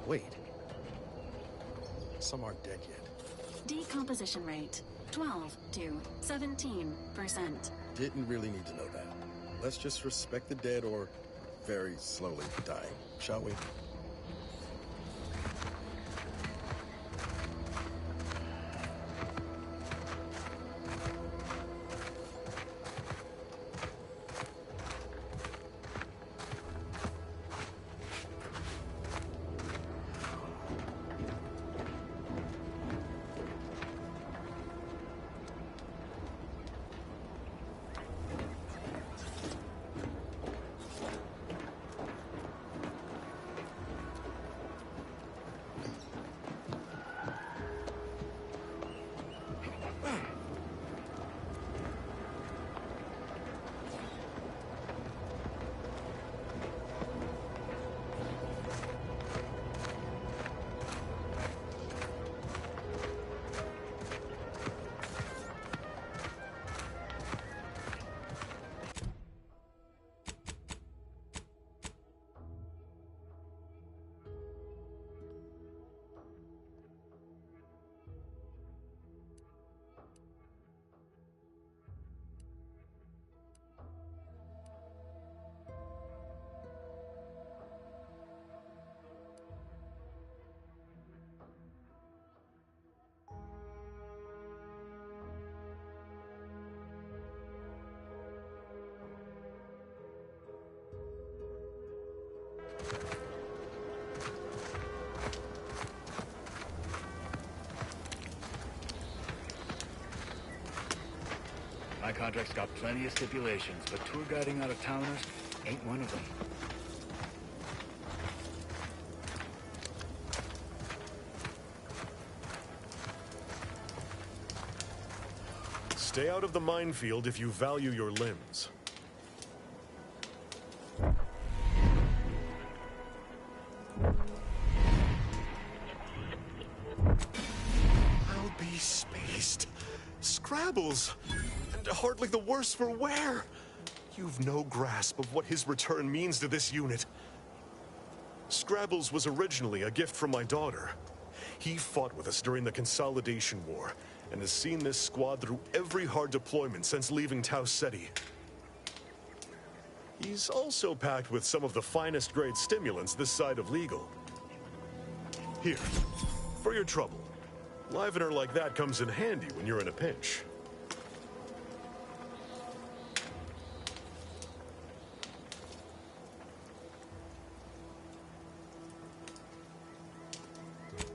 Wait. Some aren't dead yet. Decomposition rate 12 to 17%. Didn't really need to know that. Let's just respect the dead or very slowly dying, shall we? My contract's got plenty of stipulations, but tour guiding out-of-towners ain't one of them. Stay out of the minefield if you value your limbs. I'll be spaced. Scrabbles! And hardly the worse for wear! You've no grasp of what his return means to this unit. Scrabbles was originally a gift from my daughter. He fought with us during the Consolidation War, and has seen this squad through every hard deployment since leaving Tau Ceti. He's also packed with some of the finest grade stimulants this side of legal. Here, for your trouble. Livener like that comes in handy when you're in a pinch.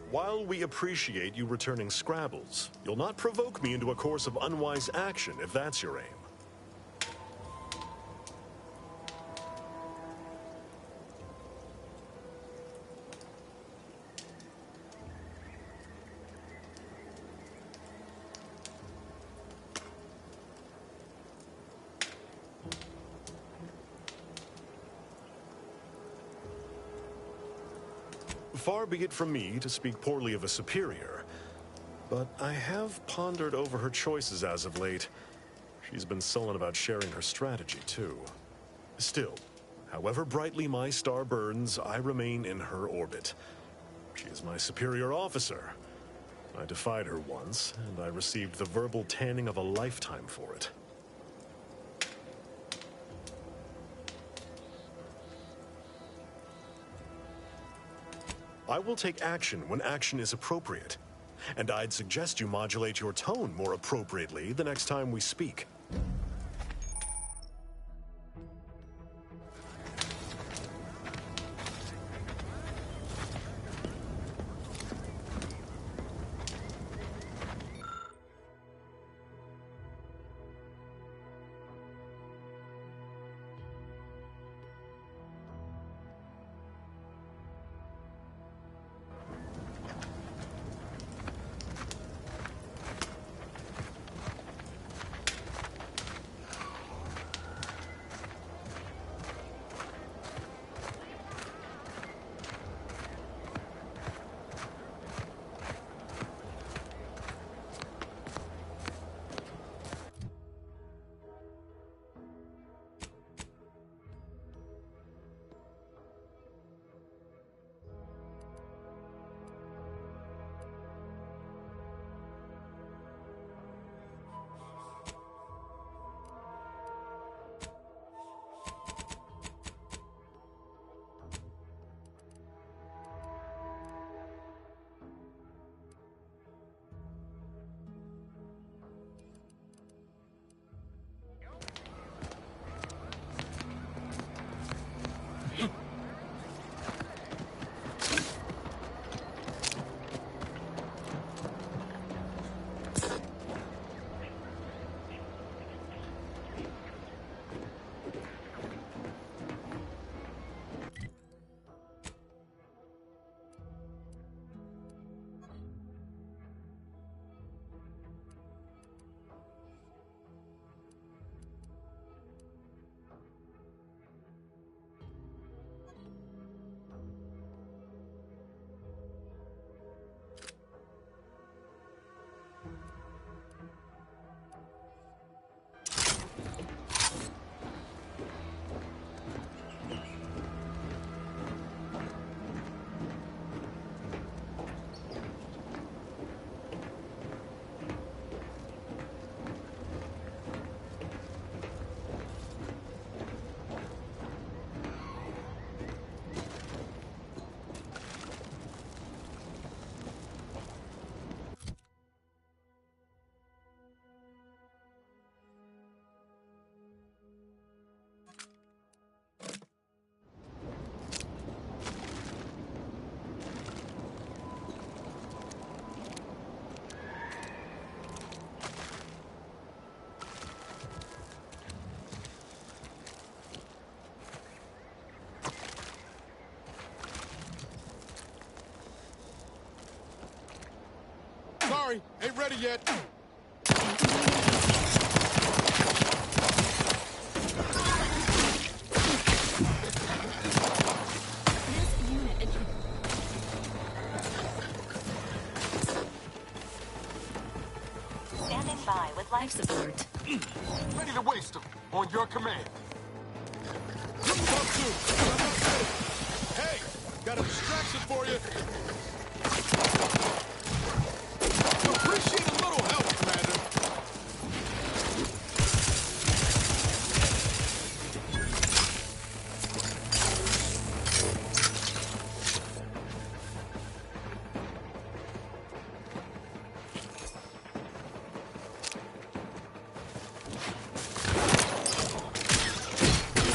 While we appreciate you returning Scrabbles, you'll not provoke me into a course of unwise action if that's your aim. Far be it from me to speak poorly of a superior, but I have pondered over her choices as of late. She's been sullen about sharing her strategy, too. Still, however brightly my star burns, I remain in her orbit. She is my superior officer. I defied her once, and I received the verbal tanning of a lifetime for it. I will take action when action is appropriate, and I'd suggest you modulate your tone more appropriately the next time we speak. Sorry, ain't ready yet. Standing by with life support. Ready to waste them. On your command. Hey, got a distraction for you. Appreciate a little help, Commander.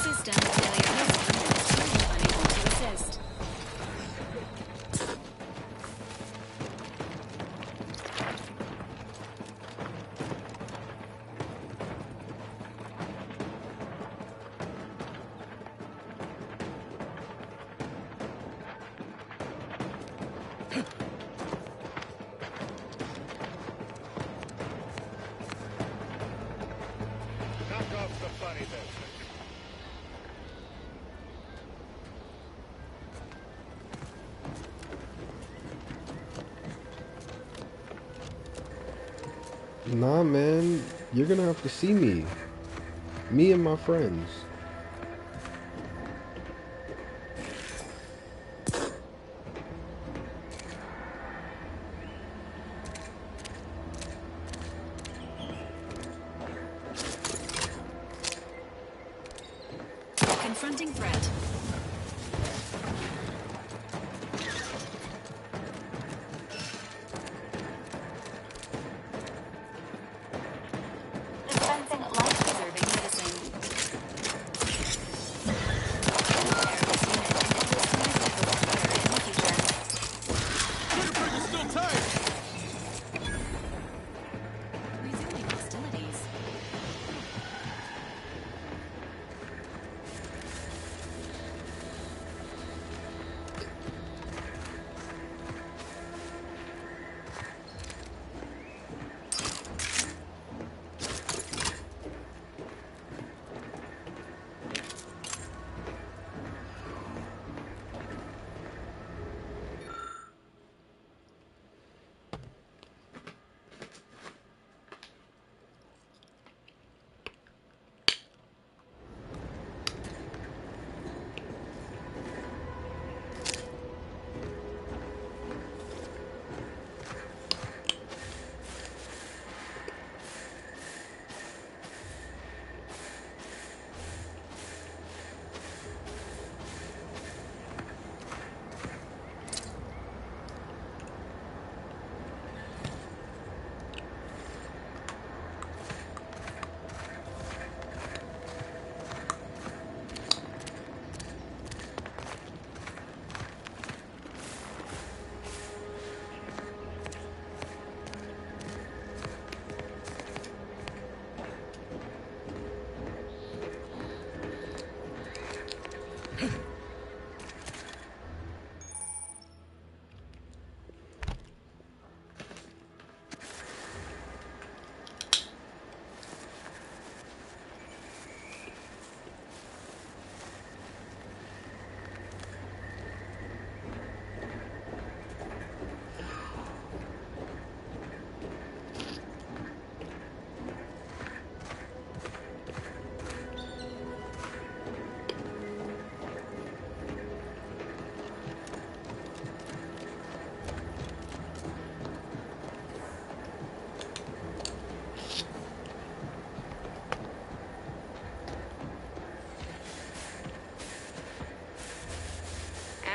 System failure. Unable to assist. Knock off the funny business. Nah, man, you're gonna have to see me. Me and my friends. Confronting threat. Dispensing life-preserving medicine. Trigger's still tight. Resuming hostilities.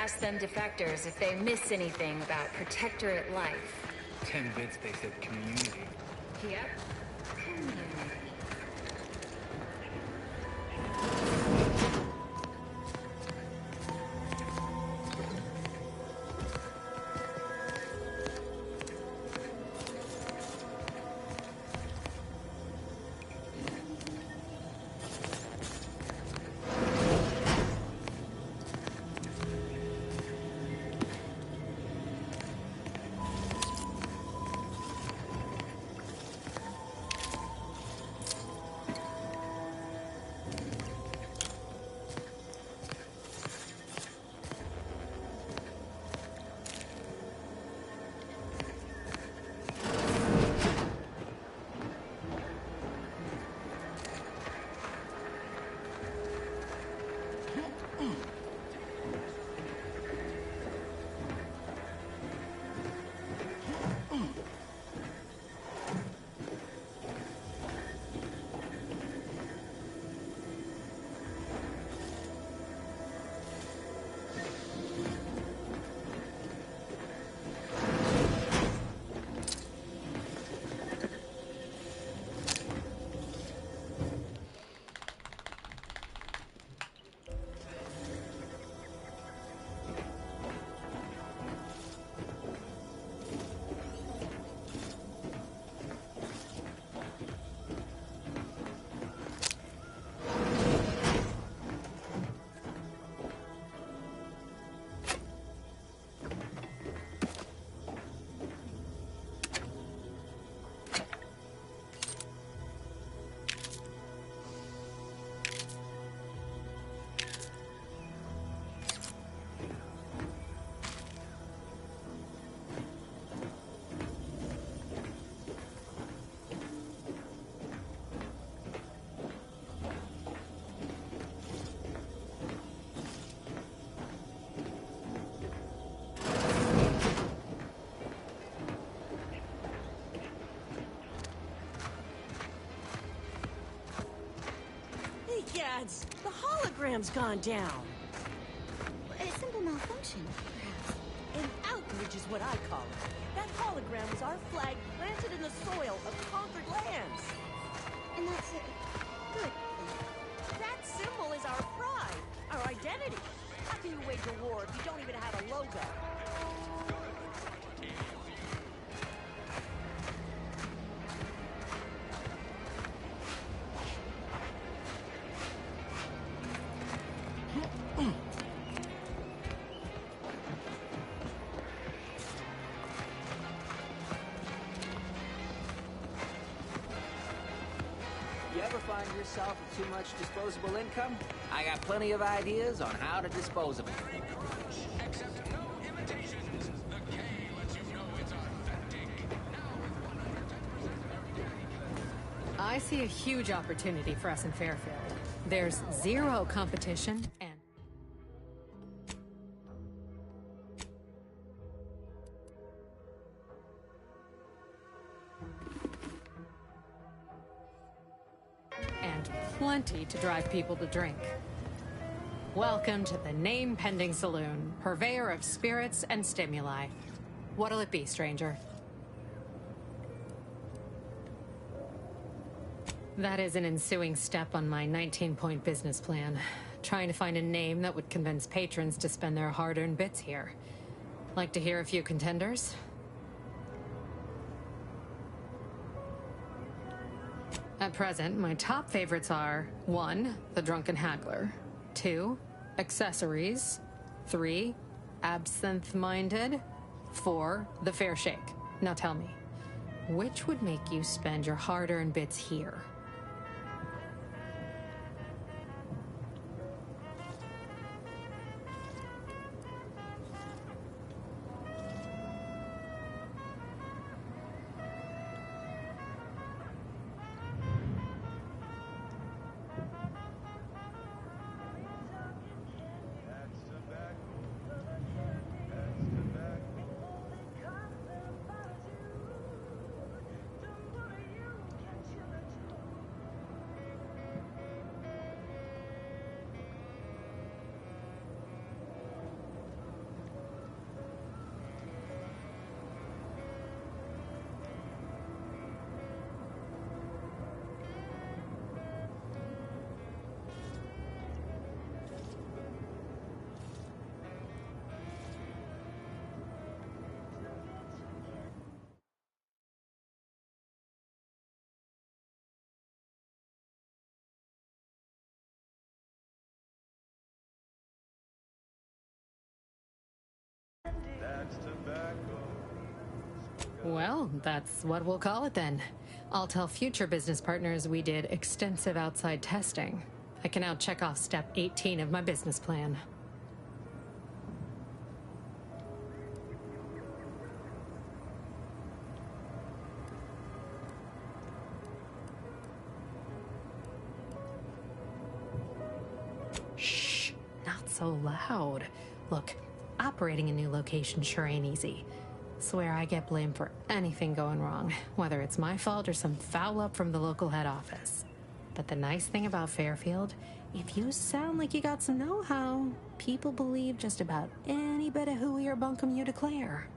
Ask them defectors if they miss anything about Protectorate life. 10 bits, they said community. Yep. Community. hologram's gone down. A simple malfunction, perhaps. An outrage is what I call it. That hologram was our flag planted in the soil of conquered lands. And that's a good thing. That symbol is our pride, our identity. How can you wage a war if you don't even have a logo? You ever find yourself with too much disposable income? I got plenty of ideas on how to dispose of it. Accept no imitations. The K lets you know it's authentic. I see a huge opportunity for us in Fairfield. There's zero competition and plenty to drive people to drink. Welcome to the Name Pending Saloon, purveyor of spirits and stimuli. What'll it be, stranger? That is an ensuing step on my 19-point business plan. Trying to find a name that would convince patrons to spend their hard-earned bits here. Like to hear a few contenders? At present, my top favorites are 1. The Drunken Haggler, 2. Accessories, 3. Absinthe-Minded, 4. The Fair Shake. Now tell me, which would make you spend your hard-earned bits here? Well, that's what we'll call it then. I'll tell future business partners we did extensive outside testing. I can now check off step 18 of my business plan. Shh, not so loud. Look, operating a new location sure ain't easy. Swear I get blamed for anything going wrong, whether it's my fault or some foul up from the local head office. But the nice thing about Fairfield, if you sound like you got some know-how, people believe just about any bit of hooey or bunkum you declare.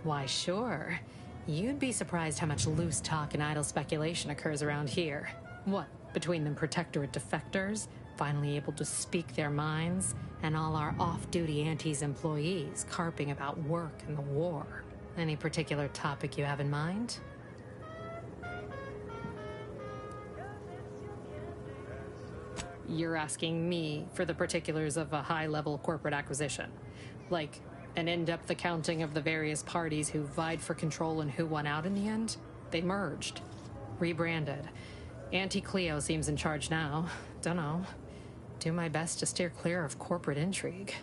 Why, sure. You'd be surprised how much loose talk and idle speculation occurs around here. What, between the Protectorate defectors, finally able to speak their minds, and all our off-duty Antes employees carping about work and the war. Any particular topic you have in mind? You're asking me for the particulars of a high-level corporate acquisition. Like an in-depth accounting of the various parties who vied for control and who won out in the end? They merged. Rebranded. Auntie Cleo seems in charge now. Dunno. Do my best to steer clear of corporate intrigue.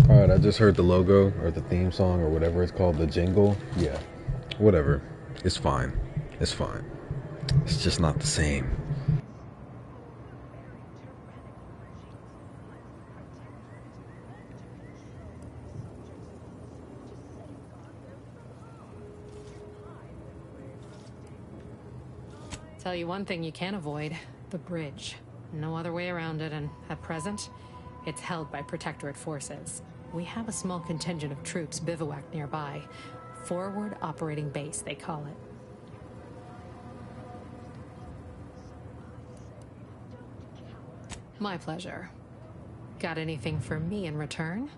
Alright, I just heard the logo, or the theme song, or whatever it's called, the jingle. Yeah, whatever. It's fine. It's fine. It's just not the same. Tell you one thing you can't avoid, the bridge. No other way around it, and at present, it's held by Protectorate forces. We have a small contingent of troops bivouacked nearby. Forward Operating Base, they call it. My pleasure. Got anything for me in return?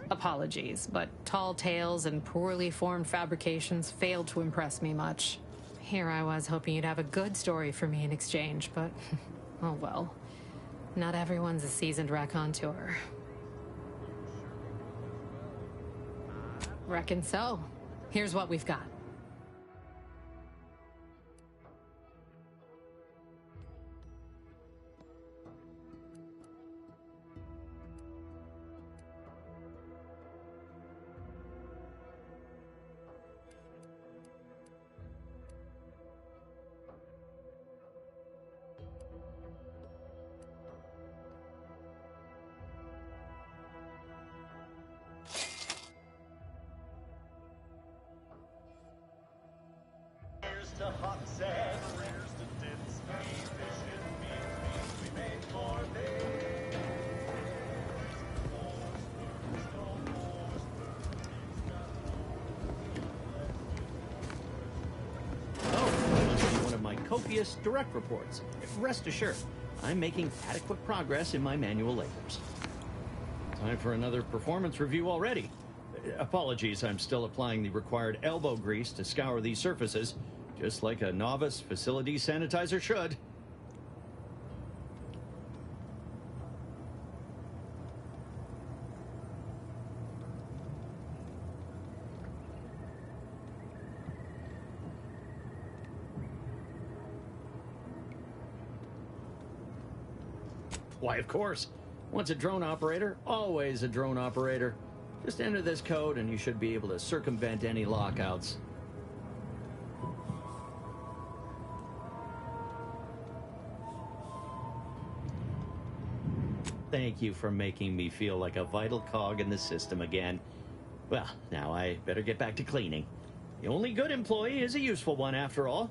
Apologies, but tall tales and poorly formed fabrications failed to impress me much. Here I was hoping you'd have a good story for me in exchange, but oh well. Not everyone's a seasoned raconteur. Reckon so. Here's what we've got. Copious direct reports. Rest assured, I'm making adequate progress in my manual labors. Time for another performance review already. Apologies, I'm still applying the required elbow grease to scour these surfaces, just like a novice facility sanitizer should. Why, of course. Once a drone operator, always a drone operator. Just enter this code and you should be able to circumvent any lockouts. Thank you for making me feel like a vital cog in the system again. Well, now I better get back to cleaning. The only good employee is a useful one after all.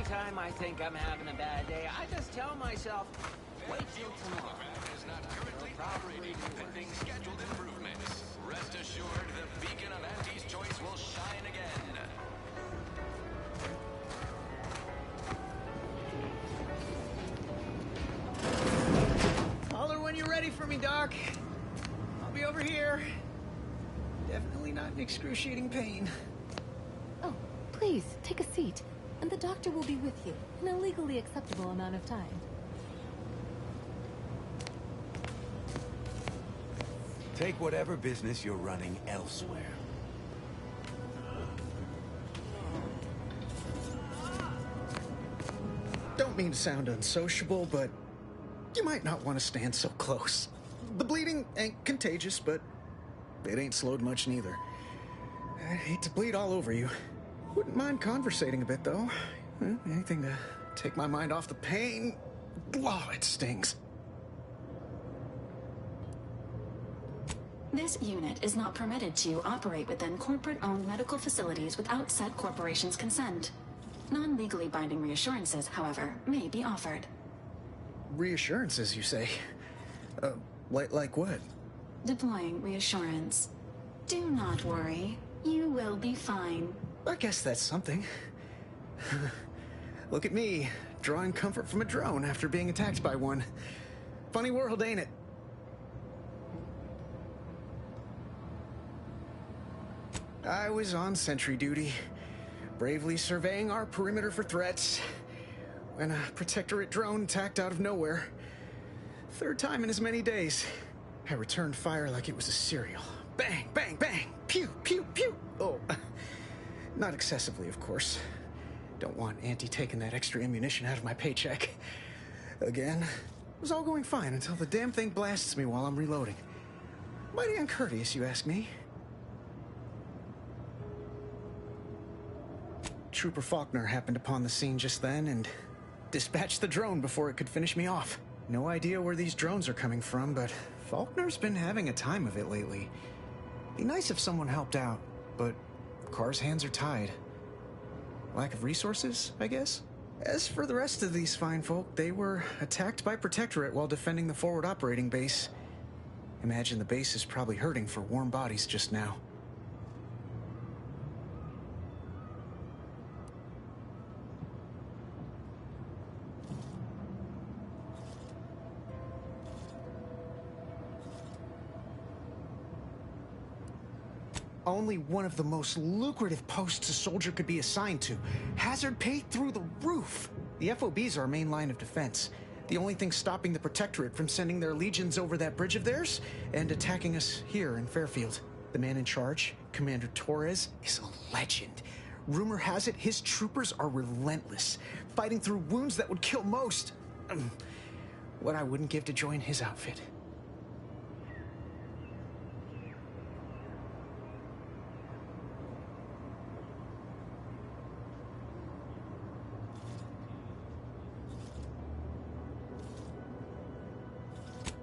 Time I think I'm having a bad day, I just tell myself, wait till tomorrow. Is not currently operating pending scheduled improvements. Rest assured, the beacon of Auntie's choice will shine again. Holler when you're ready for me, Doc. I'll be over here. Definitely not in excruciating pain. Oh, please, take a seat. And the doctor will be with you in a legally acceptable amount of time. Take whatever business you're running elsewhere. Don't mean to sound unsociable, but you might not want to stand so close. The bleeding ain't contagious, but it ain't slowed much neither. I hate to bleed all over you. Wouldn't mind conversating a bit, though. Anything to take my mind off the pain. Oh, it stings. This unit is not permitted to operate within corporate-owned medical facilities without said corporation's consent. Non-legally binding reassurances, however, may be offered. Reassurances, you say? Like what? Deploying reassurance. Do not worry. You will be fine. I guess that's something. Look at me, drawing comfort from a drone after being attacked by one. Funny world, ain't it? I was on sentry duty, bravely surveying our perimeter for threats, and a Protectorate drone attacked out of nowhere. Third time in as many days. I returned fire like it was a cereal. Bang, bang, bang! Pew, pew, pew! Oh, not excessively, of course. Don't want Auntie taking that extra ammunition out of my paycheck. Again, it was all going fine until the damn thing blasts me while I'm reloading. Mighty uncourteous, you ask me. Trooper Faulkner happened upon the scene just then and dispatched the drone before it could finish me off. No idea where these drones are coming from, but Faulkner's been having a time of it lately. Be nice if someone helped out, but Carr's hands are tied. Lack of resources, I guess? As for the rest of these fine folk, they were attacked by Protectorate while defending the forward operating base. Imagine the base is probably hurting for warm bodies just now. Only one of the most lucrative posts a soldier could be assigned to. Hazard pay through the roof. The FOB's our main line of defense. The only thing stopping the Protectorate from sending their legions over that bridge of theirs and attacking us here in Fairfield. The man in charge, Commander Torres, is a legend. Rumor has it his troopers are relentless, fighting through wounds that would kill most. What I wouldn't give to join his outfit.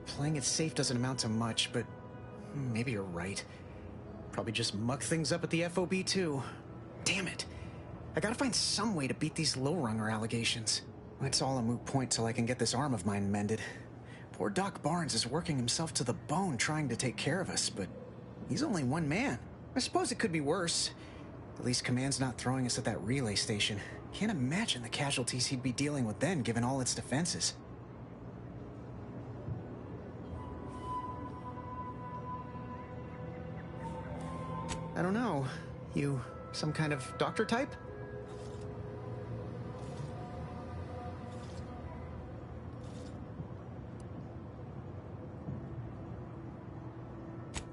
Playing it safe doesn't amount to much, but maybe you're right. Probably just muck things up at the FOB too. Damn it. I gotta find some way to beat these low-runger allegations. It's all a moot point till I can get this arm of mine mended. Poor Doc Barnes is working himself to the bone trying to take care of us, but he's only one man. I suppose it could be worse. At least Command's not throwing us at that relay station. Can't imagine the casualties he'd be dealing with then, given all its defenses. I don't know. You some kind of doctor type?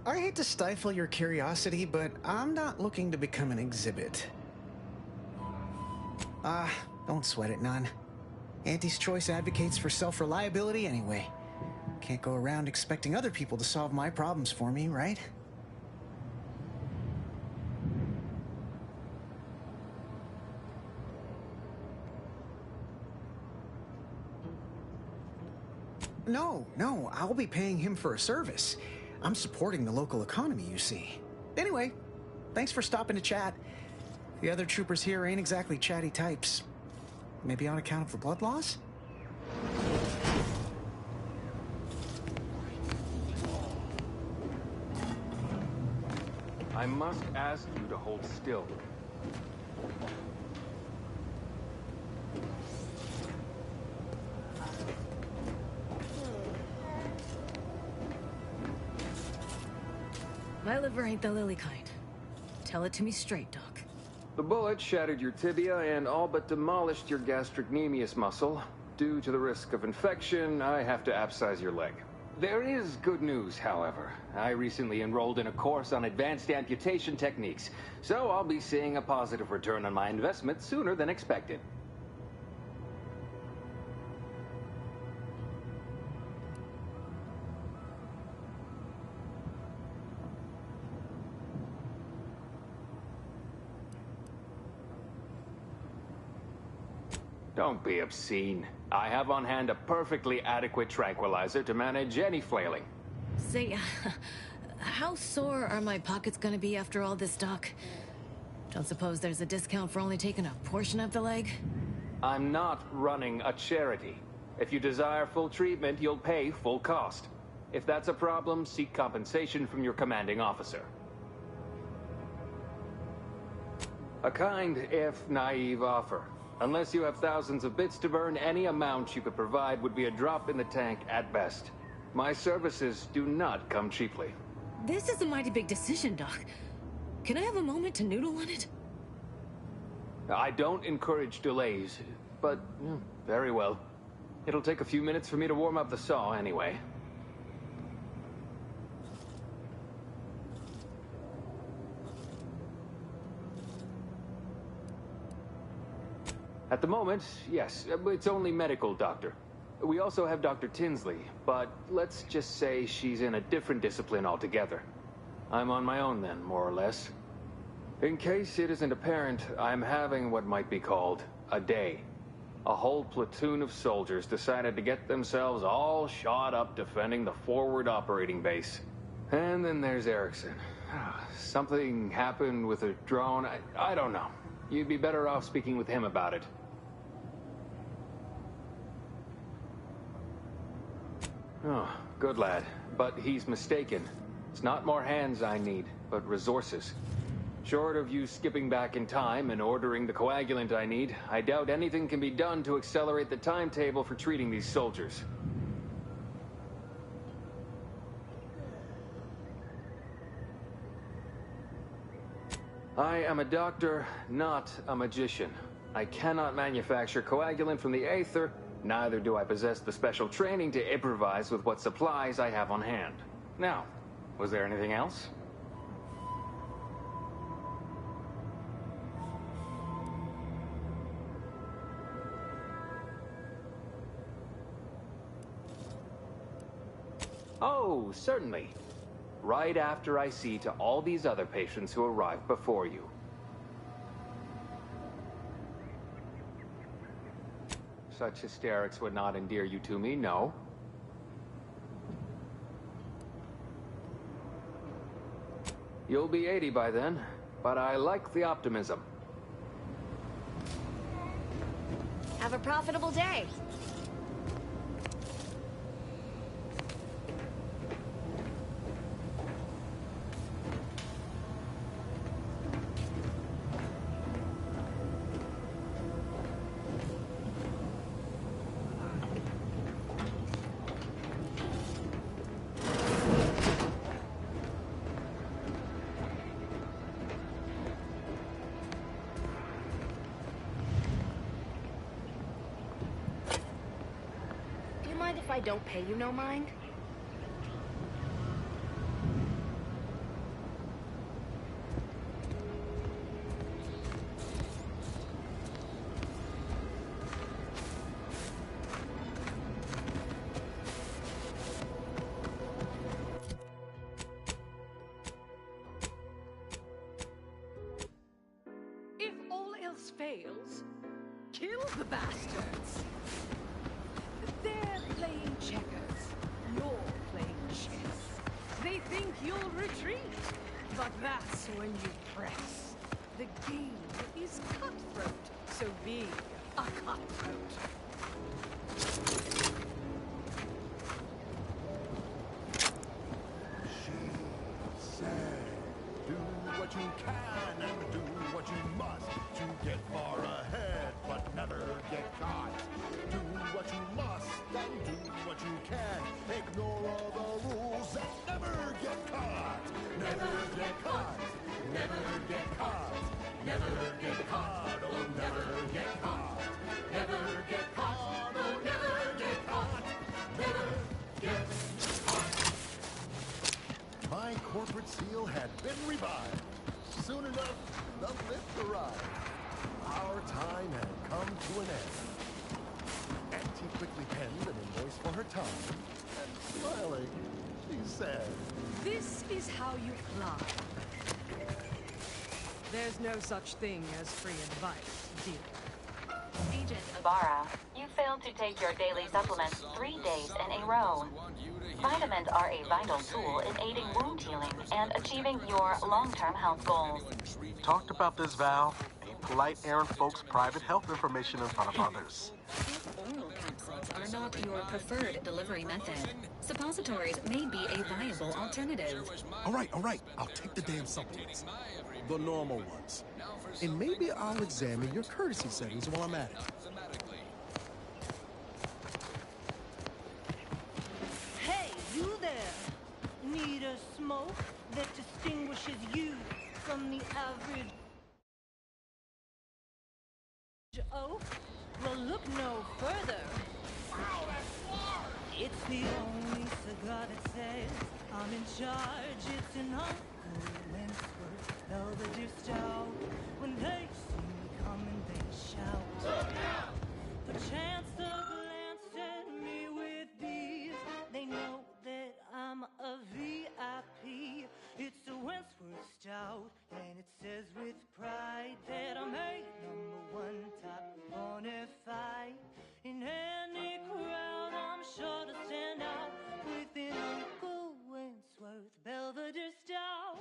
I hate to stifle your curiosity, but I'm not looking to become an exhibit. Don't sweat it none. Auntie's Choice advocates for self-reliability anyway. Can't go around expecting other people to solve my problems for me, right? No, I'll be paying him for a service. I'm supporting the local economy, you see. Anyway, thanks for stopping to chat. The other troopers here ain't exactly chatty types. Maybe on account of the blood loss? I must ask you to hold still. My liver ain't the lily kind. Tell it to me straight, Doc. The bullet shattered your tibia and all but demolished your gastrocnemius muscle. Due to the risk of infection, I have to abscise your leg. There is good news, however. I recently enrolled in a course on advanced amputation techniques, so I'll be seeing a positive return on my investment sooner than expected. Don't be obscene. I have on hand a perfectly adequate tranquilizer to manage any flailing. Say, how sore are my pockets gonna be after all this, Doc? Don't suppose there's a discount for only taking a portion of the leg? I'm not running a charity. If you desire full treatment, you'll pay full cost. If that's a problem, seek compensation from your commanding officer. A kind, if naive offer. Unless you have thousands of bits to burn, any amount you could provide would be a drop in the tank at best. My services do not come cheaply. This is a mighty big decision, Doc. Can I have a moment to noodle on it? I don't encourage delays, but very well. It'll take a few minutes for me to warm up the saw anyway. At the moment, yes, it's only medical, Doctor. We also have Dr. Tinsley, but let's just say she's in a different discipline altogether. I'm on my own then, more or less. In case it isn't apparent, I'm having what might be called a day. A whole platoon of soldiers decided to get themselves all shot up defending the forward operating base. And then there's Erickson. Something happened with a drone. I don't know. You'd be better off speaking with him about it. Oh, good lad. But he's mistaken. It's not more hands I need, but resources. Short of you skipping back in time and ordering the coagulant I need, I doubt anything can be done to accelerate the timetable for treating these soldiers. I am a doctor, not a magician. I cannot manufacture coagulant from the aether, neither do I possess the special training to improvise with what supplies I have on hand. Now, was there anything else? Oh, certainly. Right after I see to all these other patients who arrived before you. Such hysterics would not endear you to me, no. You'll be 80 by then, but I like the optimism. Have a profitable day. If I don't pay you no mind? If all else fails, kill the bastards! They're playing checkers. You're playing chess. They think you'll retreat, but that's when you press. The game is cutthroat, so be a cutthroat. She said, do what you can and do what you must to get far ahead, but never get caught. Do what you must and do what you can. Ignore all the rules and never get caught. Never get caught. Never get caught. Never get caught. Oh, never get caught. Never get caught. Oh, never get caught. Never get caught. My corporate seal had been revived. Soon enough, the lift arrived. Our time had come to an end. Auntie quickly penned an invoice for her time, and smiling, she said, This is how you fly. There's no such thing as free advice, dear. Agent Ibarra, you failed to take your daily supplements 3 days in a row. Vitamins are a vital tool in aiding wound healing and achieving your long-term health goals. Talked about this, Val. Ain't polite airing folks' private health information in front of others. If oral capsules are not your preferred delivery method, suppositories may be a viable alternative. All right. I'll take the damn supplements. The normal ones. And maybe I'll examine your courtesy settings while I'm at it. Hey, you there! Need a smoke that distinguishes you from the average oak? Well, look no further. Wow, that's far! It's the only cigar that says I'm in charge. It's an Uncle Wentworth Belvedere Stout. When they see me coming, they shout. Perchance they'll glance at me with ease. They know that I'm a VIP. It's a Wentworth Stout, and it says with pride that I'm a #1 top bonafide. In any crowd, I'm sure to stand out with an Uncle Wentworth Belvedere Stout.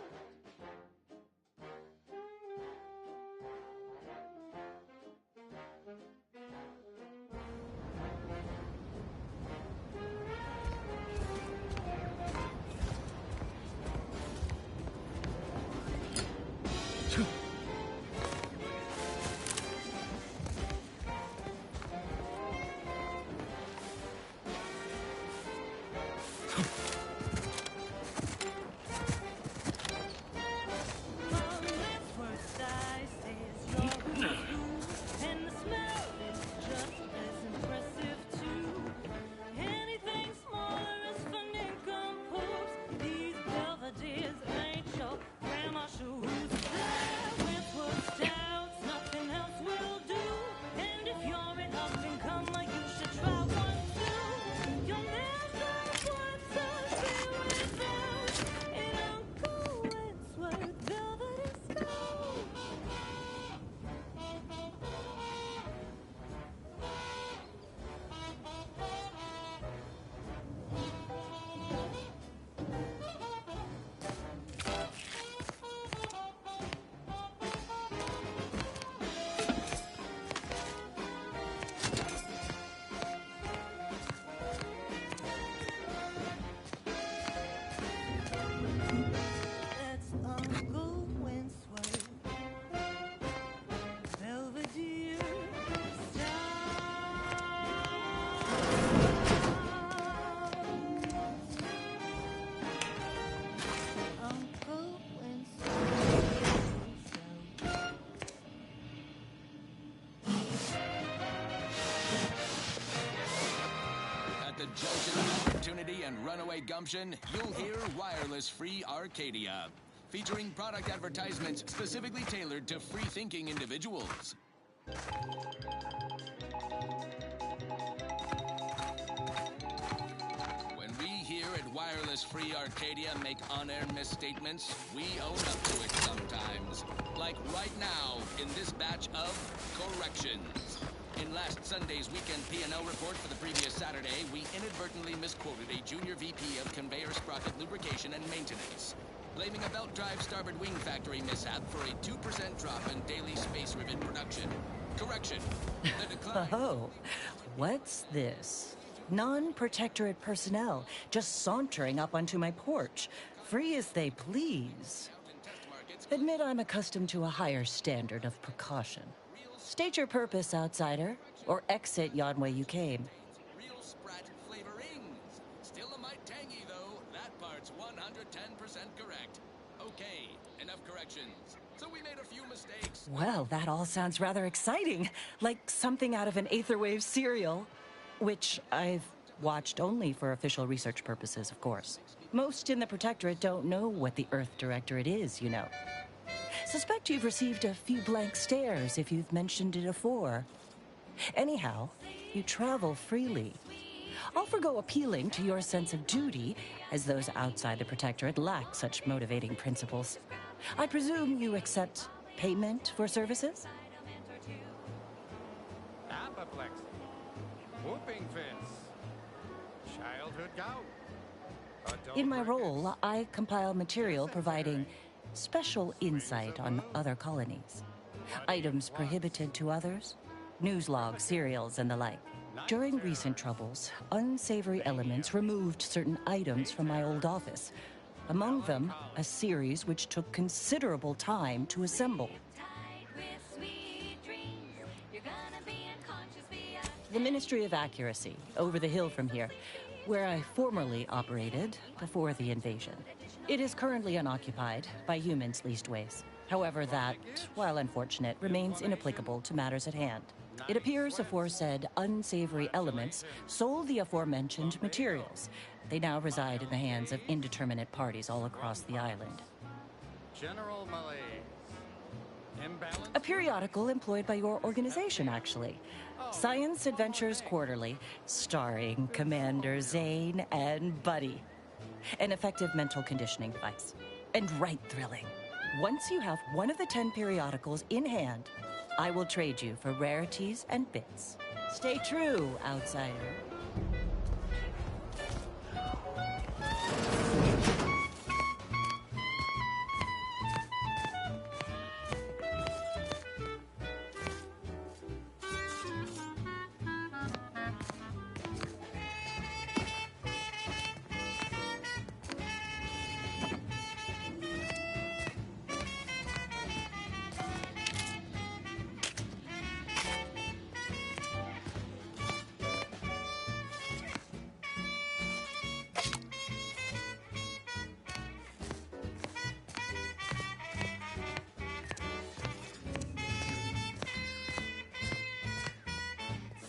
That's Uncle Wentworth Belvedere Stout. Uncle At the junction of opportunity and runaway gumption, you'll hear Wireless Free Arcadia, featuring product advertisements specifically tailored to free-thinking individuals. When we here at Wireless Free Arcadia make on-air misstatements, we own up to it sometimes. Like right now, in this batch of corrections. In last Sunday's weekend P&L report for the previous Saturday, we inadvertently misquoted a junior VP of conveyor sprocket lubrication and maintenance, blaming a belt drive starboard wing factory mishap for a 2% drop in daily space rivet production. Correction. The decline. Oh, what's this? Non-protectorate personnel just sauntering up onto my porch, free as they please. Admit I'm accustomed to a higher standard of precaution. State your purpose, outsider, or exit yon way you came. Real Sprat flavorings. Still a mite tangy, though. That part's 110% correct. Okay, enough corrections. So we made a few mistakes. Well, that all sounds rather exciting, like something out of an Aetherwave serial, which I've watched only for official research purposes, of course. Most in the Protectorate don't know what the Earth Directorate is, you know. Suspect you've received a few blank stares if you've mentioned it afore. Anyhow, you travel freely. I'll forgo appealing to your sense of duty, as those outside the Protectorate lack such motivating principles. I presume you accept payment for services? Apoplexy, whooping fits, childhood gout. In my role, I compile material providing special insight on other colonies. Items prohibited to others, news logs, serials, and the like. During recent troubles, unsavory elements removed certain items from my old office. Among them, a series which took considerable time to assemble. The Ministry of Accuracy, over the hill from here, where I formerly operated before the invasion. It is currently unoccupied by humans leastways. However, that, while unfortunate, remains inapplicable to matters at hand. It appears aforesaid unsavory elements sold the aforementioned materials. They now reside in the hands of indeterminate parties all across the island. General malaise. Imbalance? A periodical employed by your organization, actually. Science Adventures Quarterly, starring Commander Zane and Buddy. An effective mental conditioning device. And right thrilling. Once you have one of the 10 periodicals in hand, I will trade you for rarities and bits. Stay true, outsider.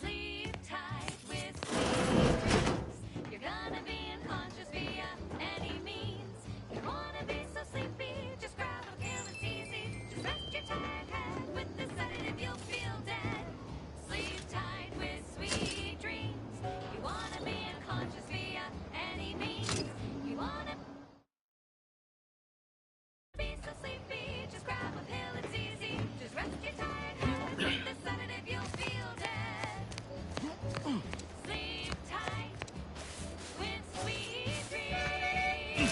Sleep tight with sweet dreams. You're gonna be unconscious via any means. You wanna be so sleepy, just grab a pill, it's easy. Just rest your tired head with the sedative, you'll feel dead. Sleep tight with sweet dreams. You wanna be unconscious via any means. You wanna be so sleepy, just grab a pill, it's easy. Just rest your tired head with the sedative, you'll feel dead. Sleep tight with sweet dreams.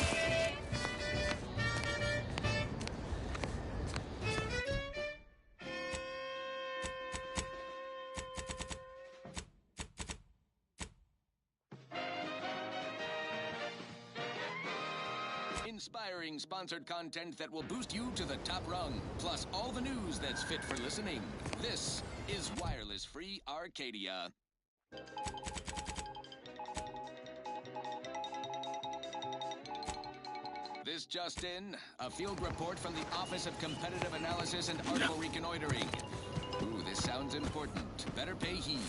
Inspiring sponsored content that will boost you to the top rung, plus all the news that's fit for listening. This is Wireless Free Arcadia. This just in, a field report from the Office of Competitive Analysis and Artful Reconnoitering. Ooh, this sounds important. Better pay heed.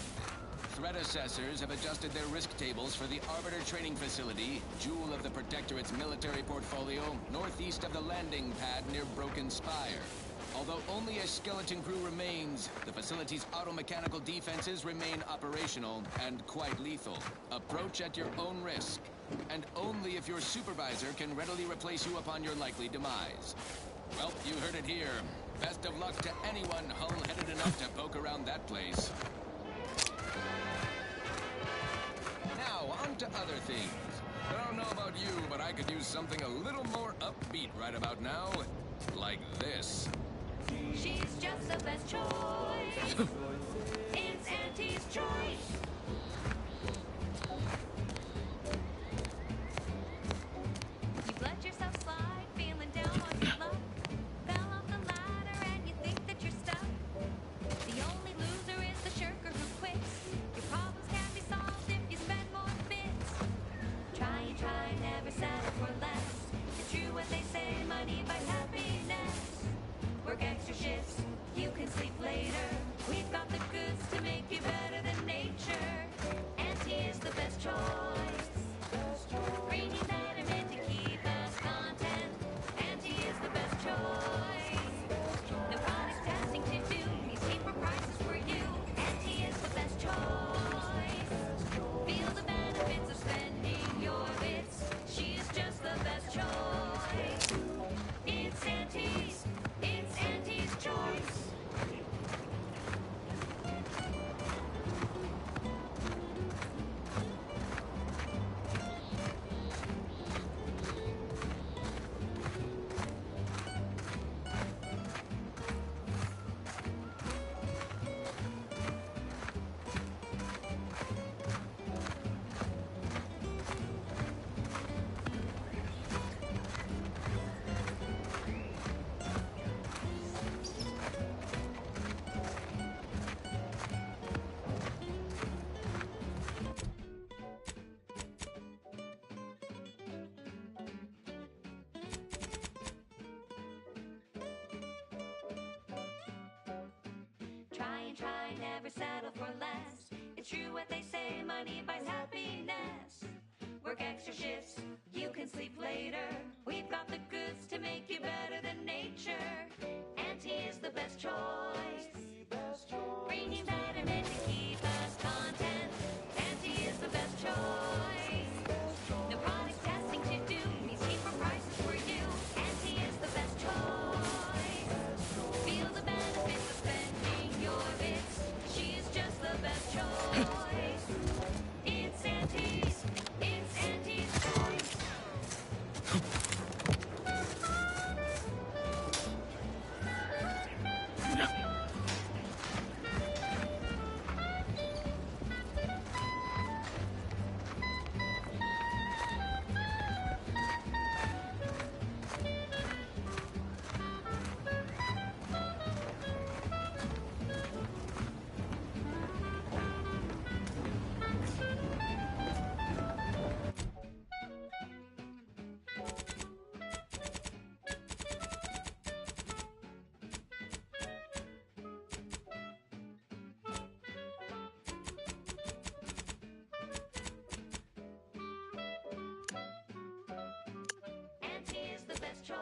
Threat assessors have adjusted their risk tables for the Arbiter Training Facility, jewel of the Protectorate's military portfolio, northeast of the landing pad near Broken Spire. Although only a skeleton crew remains, the facility's automechanical defenses remain operational and quite lethal. Approach at your own risk, and only if your supervisor can readily replace you upon your likely demise. Well, you heard it here. Best of luck to anyone hull-headed enough to poke around that place. Now, on to other things. I don't know about you, but I could use something a little more upbeat right about now. Like this. She's just the best choice. It's Auntie's choice. You've let yourself slide, feeling down on your luck. Fell off the ladder and you think that you're stuck. The only loser is the shirker who quits. Your problems can be solved if you spend more bits. Try and try, never settle for less. It's true what they say, money buys happiness. Work extra shifts, you can sleep later. We've got Try and try, never settle for less. It's true what they say, money buys happiness. Work extra shifts, you can sleep later. We've got the goods to make you better than nature. Auntie is the best choice. Bringing betterment to keep us content. Auntie is the best choice. No product testing to do, means cheaper prices for you. Auntie is the best choice. Feel the benefits of spending your bits. She's just the best choice. It's Auntie's. It's Auntie's choice. Auntie is the best choice.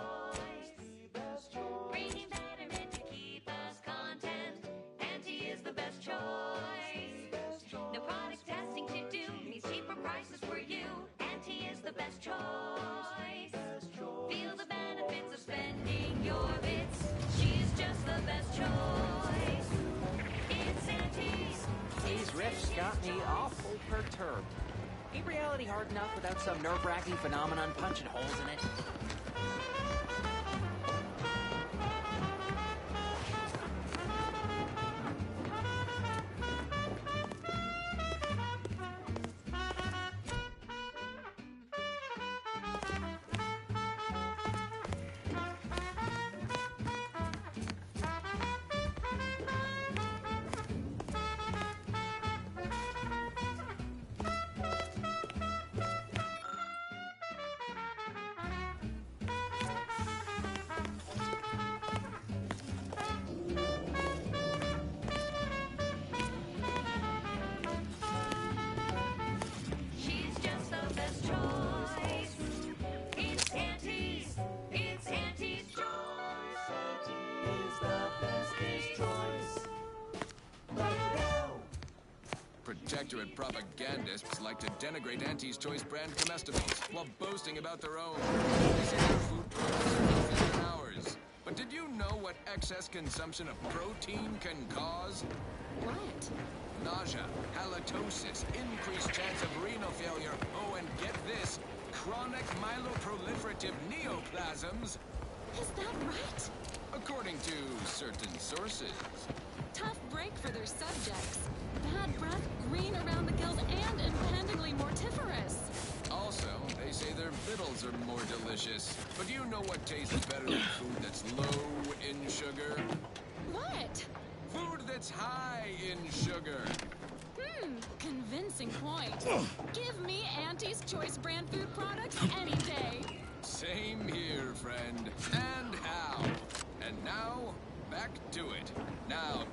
Bringing betterment to keep us content. Auntie is the best choice. No product testing to do, means cheaper prices for you. Auntie is the best choice. Feel the benefits of spending your bits. She's just the best choice. It's Auntie's. These riffs got me awful perturbed. Ain't reality hard enough without some nerve-wracking phenomenon punching holes in it? She's just the best choice. It's Auntie's. It's Auntie's choice. Auntie is the bestest choice. Protectorate propagandists like to denigrate Auntie's Choice brand comestibles while boasting about their own. They say their food products are healthier than ours. But did you know what excess consumption of protein can cause? What? Nausea, halitosis, increased chance of renal failure. Oh, and get this, chronic myeloproliferative neoplasms. Is that right? According to certain sources. Tough break for their subjects. Bad breath, green around the gills, and impendingly mortiferous. Also, they say their victuals are more delicious. But do you know what tastes better than food that's low in sugar? What? Food that's high in sugar. Convincing point. Give me Auntie's Choice brand food products any day. Same here, friend. And how? And now, back to it. Now,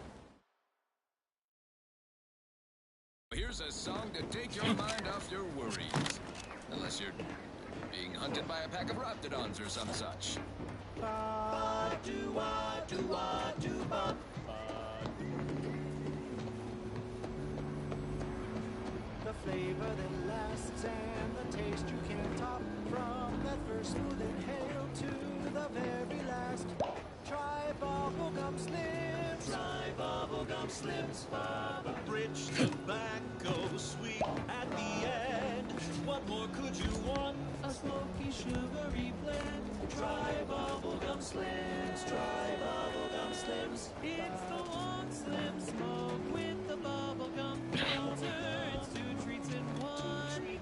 here's a song to take your mind off your worries. Unless you're being hunted by a pack of raptidons or some such. The flavor that lasts and the taste you can't top. From that first smooth inhale to the very last. Try bubblegum slims. Try bubblegum slims. Rich tobacco, sweet at the end. What more could you want? A smoky, sugary blend. Try bubblegum slims. Try bubblegum slims. It's the long slim smoke with the bubblegum filter. It's two treats in one.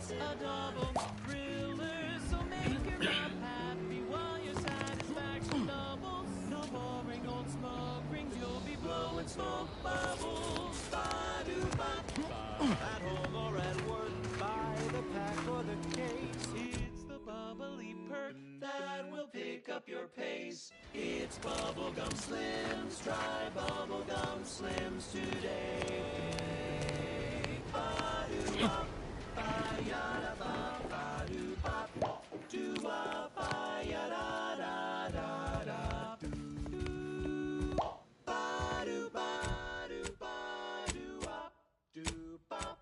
A double thriller. So make your mouth happy while your satisfaction doubles. No boring old smoke rings. You'll be blowing smoke bubbles. At home or at work, Buy the pack or the case. It's the bubbly perk that will pick up your pace. It's Bubblegum Slims. Try Bubblegum Slims today. Ba-do-bop, ba-yada-bop, ba-do-bop, do-wop, ba-yada-da-da-da. Ba-do-ba-do-ba-do-wop, do-bop.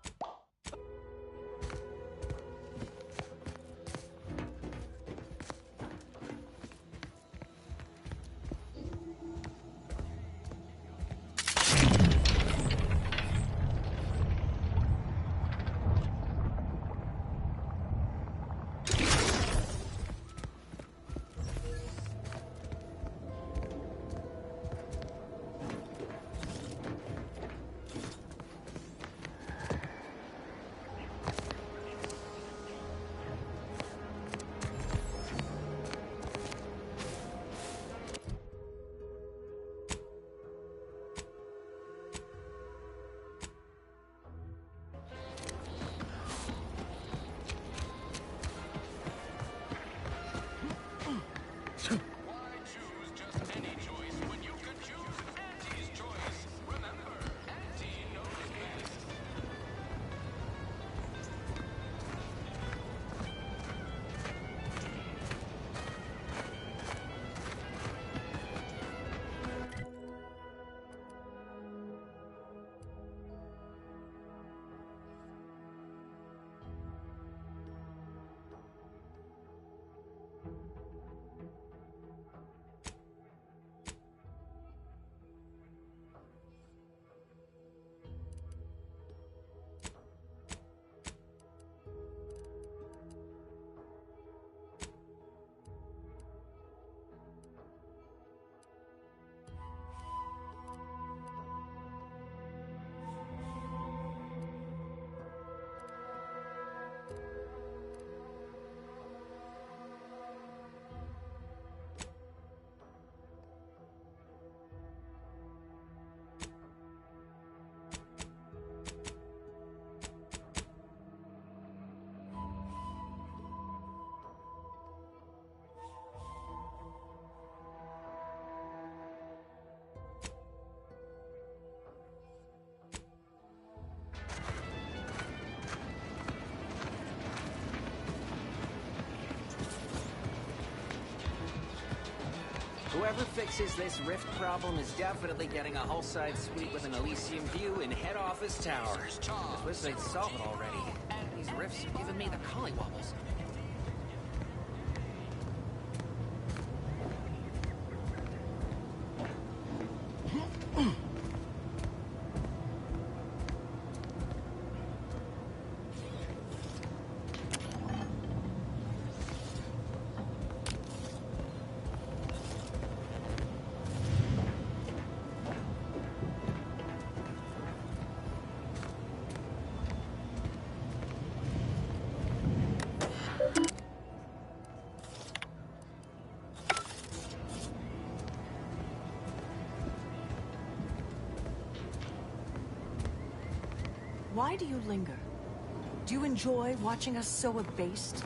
Whoever fixes this rift problem is definitely getting a hull-side suite with an Elysium view in head office tower. I wish they'd solve it already. These rifts are giving me the collywobbles. Why do you linger? Do you enjoy watching us so abased?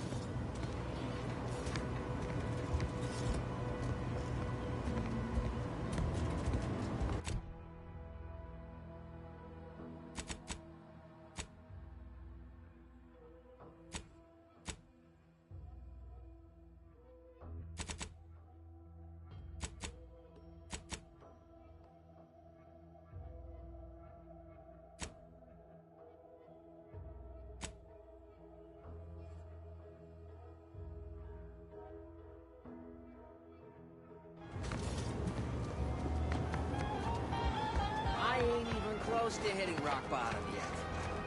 I ain't even close to hitting rock bottom yet.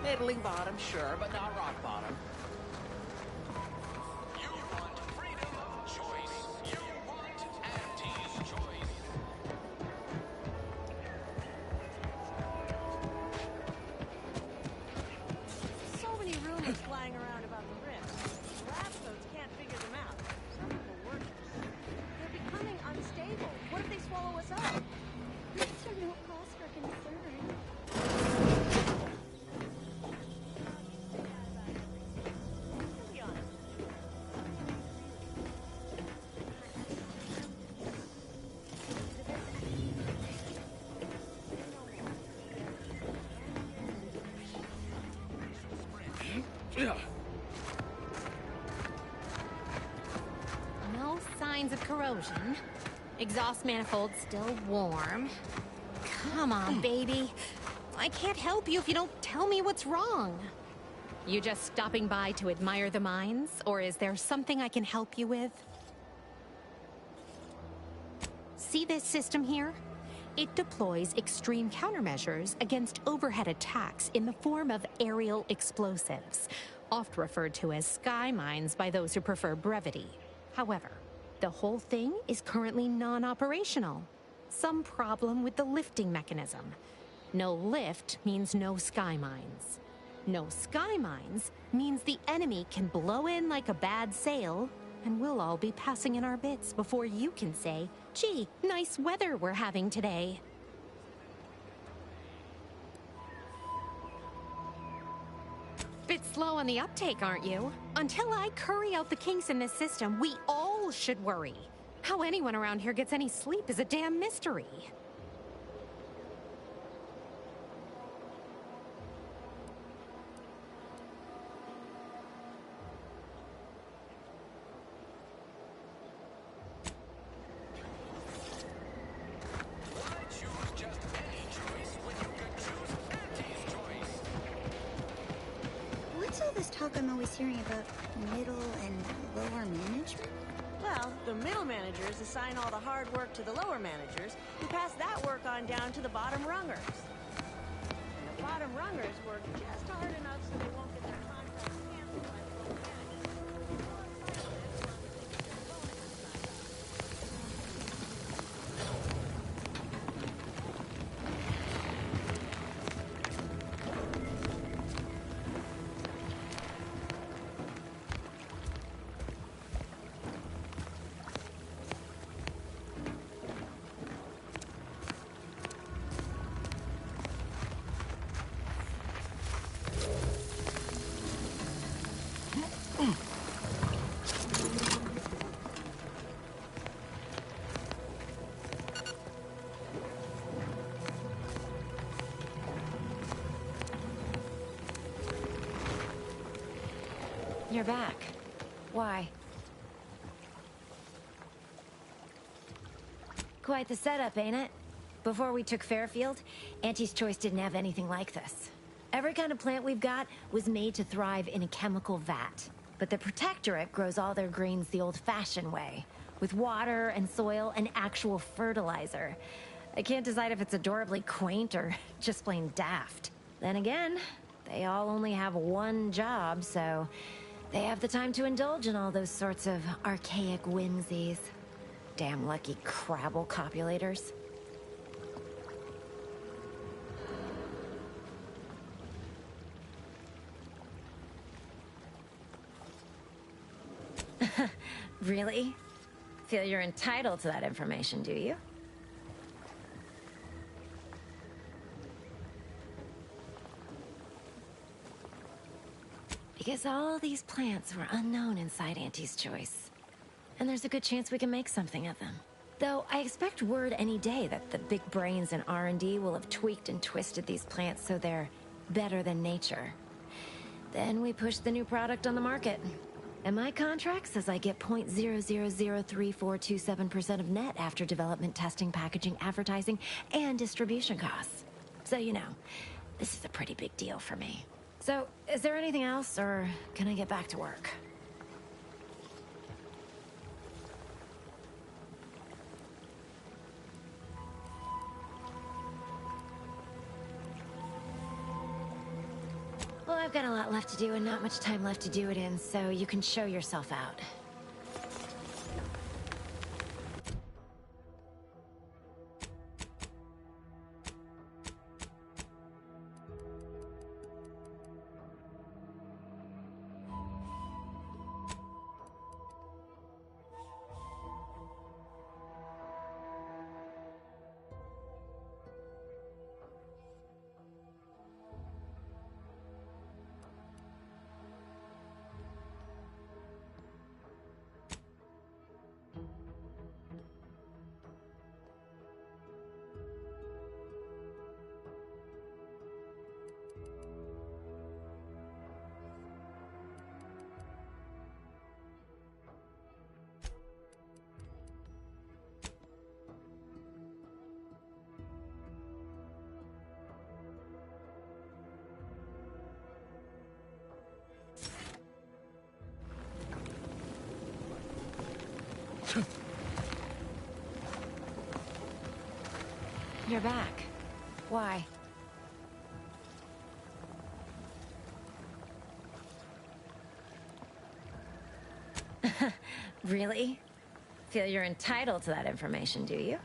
Middling bottom, sure, but not rock bottom. You want freedom of choice. You want Auntie's choice. So many rumors flying around about the rifts. Lab coats can't figure them out. Some of the workers. They're becoming unstable. What if they swallow us up? Rifts are no cause for concern. To be honest. No signs of corrosion. Exhaust manifold still warm. Come on, baby. I can't help you if you don't tell me what's wrong. You just stopping by to admire the mines, or is there something I can help you with? See this system here? It deploys extreme countermeasures against overhead attacks in the form of aerial explosives, oft referred to as sky mines by those who prefer brevity. However, the whole thing is currently non-operational. Some problem with the lifting mechanism. No lift means no sky mines. No sky mines means the enemy can blow in like a bad sail, and we'll all be passing in our bits before you can say, "Gee, nice weather we're having today." Bit slow on the uptake, aren't you? Until I curry out the kinks in this system, we all should worry. How anyone around here gets any sleep is a damn mystery. What's all this talk I'm always hearing about middle and lower management? Well, the middle managers assign all the hard work to the lower managers, who pass that work on down to the bottom rungers. And the bottom rungers work just hard enough so they won't get their contracts canceled by the lower managers. You're back. Why? Quite the setup, ain't it? Before we took Fairfield, Auntie's Choice didn't have anything like this. Every kind of plant we've got was made to thrive in a chemical vat. But the Protectorate grows all their greens the old-fashioned way, with water and soil and actual fertilizer. I can't decide if it's adorably quaint or just plain daft. Then again, they all only have one job, so they have the time to indulge in all those sorts of archaic whimsies. Damn lucky Crabble copulators. Really? Feel you're entitled to that information, do you? Because all these plants were unknown inside Auntie's Choice. And there's a good chance we can make something of them. Though I expect word any day that the big brains in R&D will have tweaked and twisted these plants so they're better than nature. Then we push the new product on the market. And my contract says I get 0.0003427% of net after development, testing, packaging, advertising, and distribution costs. So you know, this is a pretty big deal for me. So, is there anything else, or can I get back to work? Well, I've got a lot left to do and not much time left to do it in, so you can show yourself out. You're back. Why? Really? Feel you're entitled to that information, do you?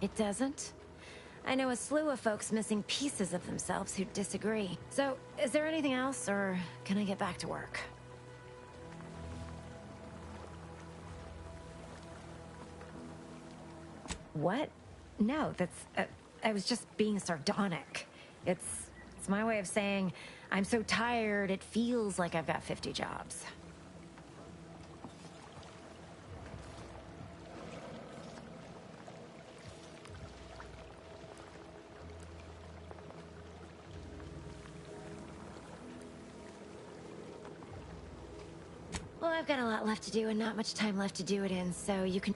It doesn't? I know a slew of folks missing pieces of themselves who disagree. So, is there anything else, or can I get back to work? What? No, that's... I was just being sardonic. It's my way of saying, I'm so tired, it feels like I've got 50 jobs. Well, I've got a lot left to do and not much time left to do it in, so you can...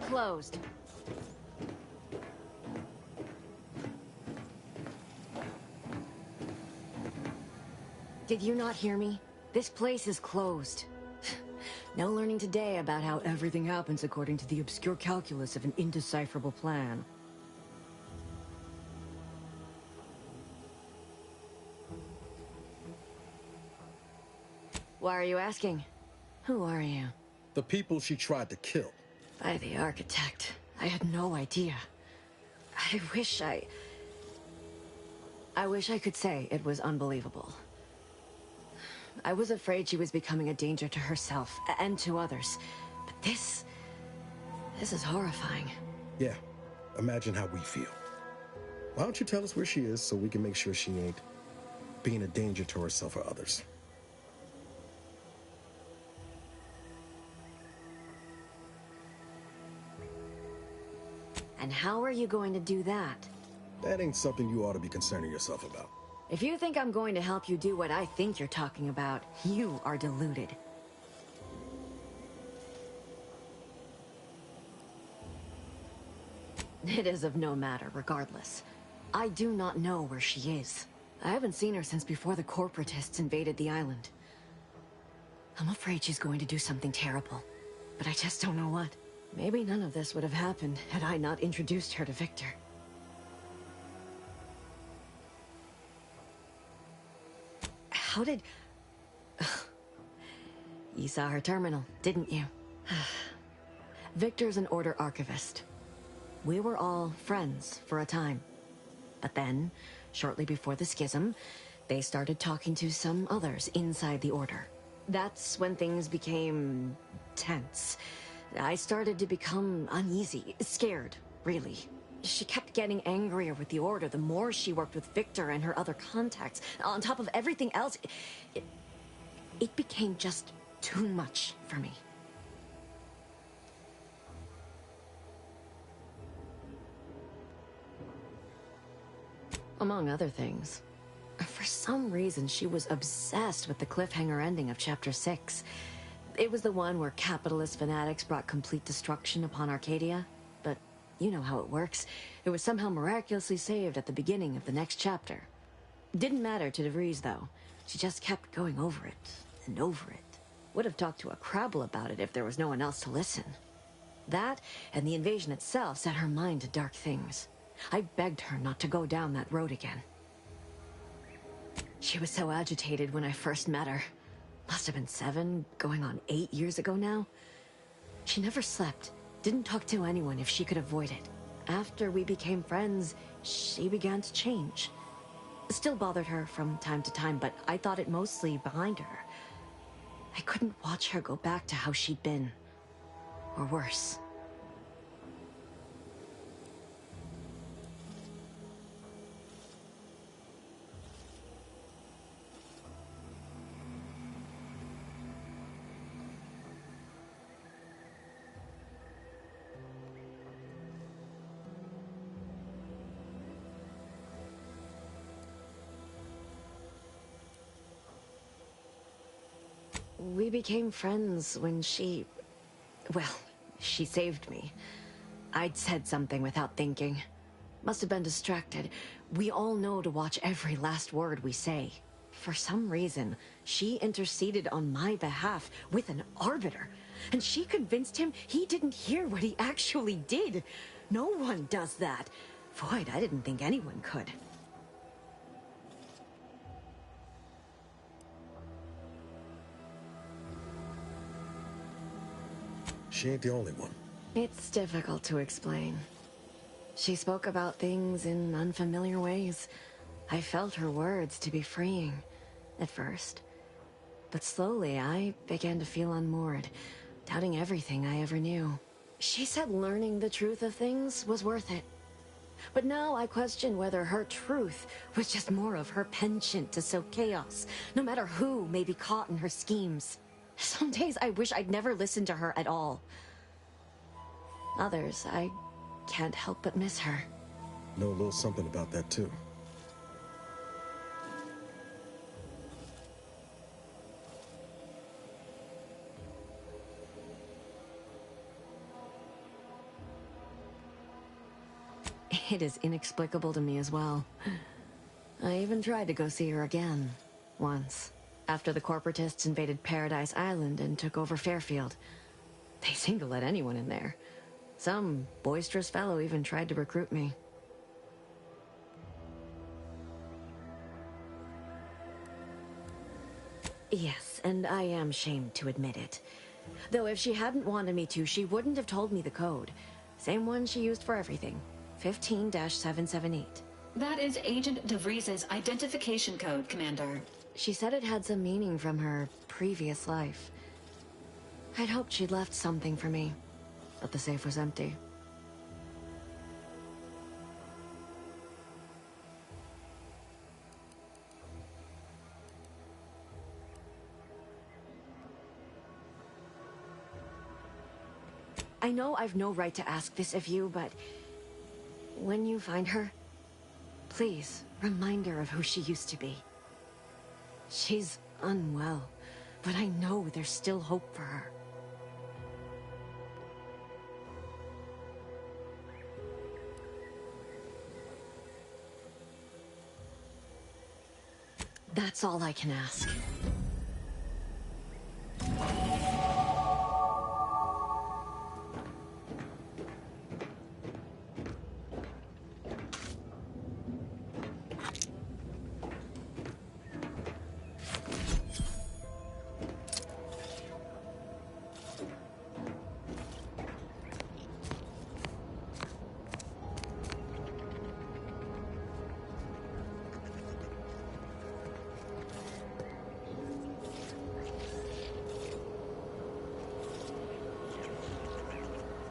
closed. Did you not hear me? This place is closed. No learning today about how everything happens according to the obscure calculus of an indecipherable plan. Why are you asking? Who are you? The people she tried to kill. By the architect. I had no idea. I wish I could say it was unbelievable. I was afraid she was becoming a danger to herself and to others. But this is horrifying. Yeah, imagine how we feel. Why don't you tell us where she is so we can make sure she ain't being a danger to herself or others? And how are you going to do that? That ain't something you ought to be concerning yourself about. If you think I'm going to help you do what I think you're talking about, you are deluded. It is of no matter, regardless. I do not know where she is. I haven't seen her since before the corporatists invaded the island. I'm afraid she's going to do something terrible, but I just don't know what. Maybe none of this would have happened had I not introduced her to Victor. How did... You saw her terminal, didn't you? Victor's an Order archivist. We were all friends for a time. But then, shortly before the schism, they started talking to some others inside the Order. That's when things became tense. I started to become uneasy, scared, really. She kept getting angrier with the Order the more she worked with Victor and her other contacts. On top of everything else, it became just too much for me. Among other things, for some reason she was obsessed with the cliffhanger ending of Chapter 6. It was the one where capitalist fanatics brought complete destruction upon Arcadia. But you know how it works. It was somehow miraculously saved at the beginning of the next chapter. Didn't matter to DeVries, though. She just kept going over it and over it. Would have talked to a Crabble about it if there was no one else to listen. That and the invasion itself set her mind to dark things. I begged her not to go down that road again. She was so agitated when I first met her. Must have been 7, going on 8 years ago now. She never slept, didn't talk to anyone if she could avoid it. After we became friends, she began to change. Still bothered her from time to time, but I thought it mostly behind her. I couldn't watch her go back to how she'd been. Or worse. We became friends when she saved me. I'd said something without thinking. Must have been distracted. We all know to watch every last word we say. For some reason, she interceded on my behalf with an arbiter. And she convinced him he didn't hear what he actually did. No one does that. Void, I didn't think anyone could. She ain't the only one. It's difficult to explain. She spoke about things in unfamiliar ways. I felt her words to be freeing, at first. But slowly, I began to feel unmoored, doubting everything I ever knew. She said learning the truth of things was worth it. But now I question whether her truth was just more of her penchant to sow chaos, no matter who may be caught in her schemes. Some days I wish I'd never listened to her at all. Others, I can't help but miss her. Know a little something about that, too. It is inexplicable to me as well. I even tried to go see her again, once, after the corporatists invaded Paradise Island and took over Fairfield. They seemed to let anyone in there. Some boisterous fellow even tried to recruit me. Yes, and I am shamed to admit it. Though if she hadn't wanted me to, she wouldn't have told me the code. Same one she used for everything. 15-778. That is Agent DeVries' identification code, Commander. She said it had some meaning from her previous life. I'd hoped she'd left something for me, but the safe was empty. I know I've no right to ask this of you, but when you find her, please remind her of who she used to be. She's unwell, but I know there's still hope for her. That's all I can ask.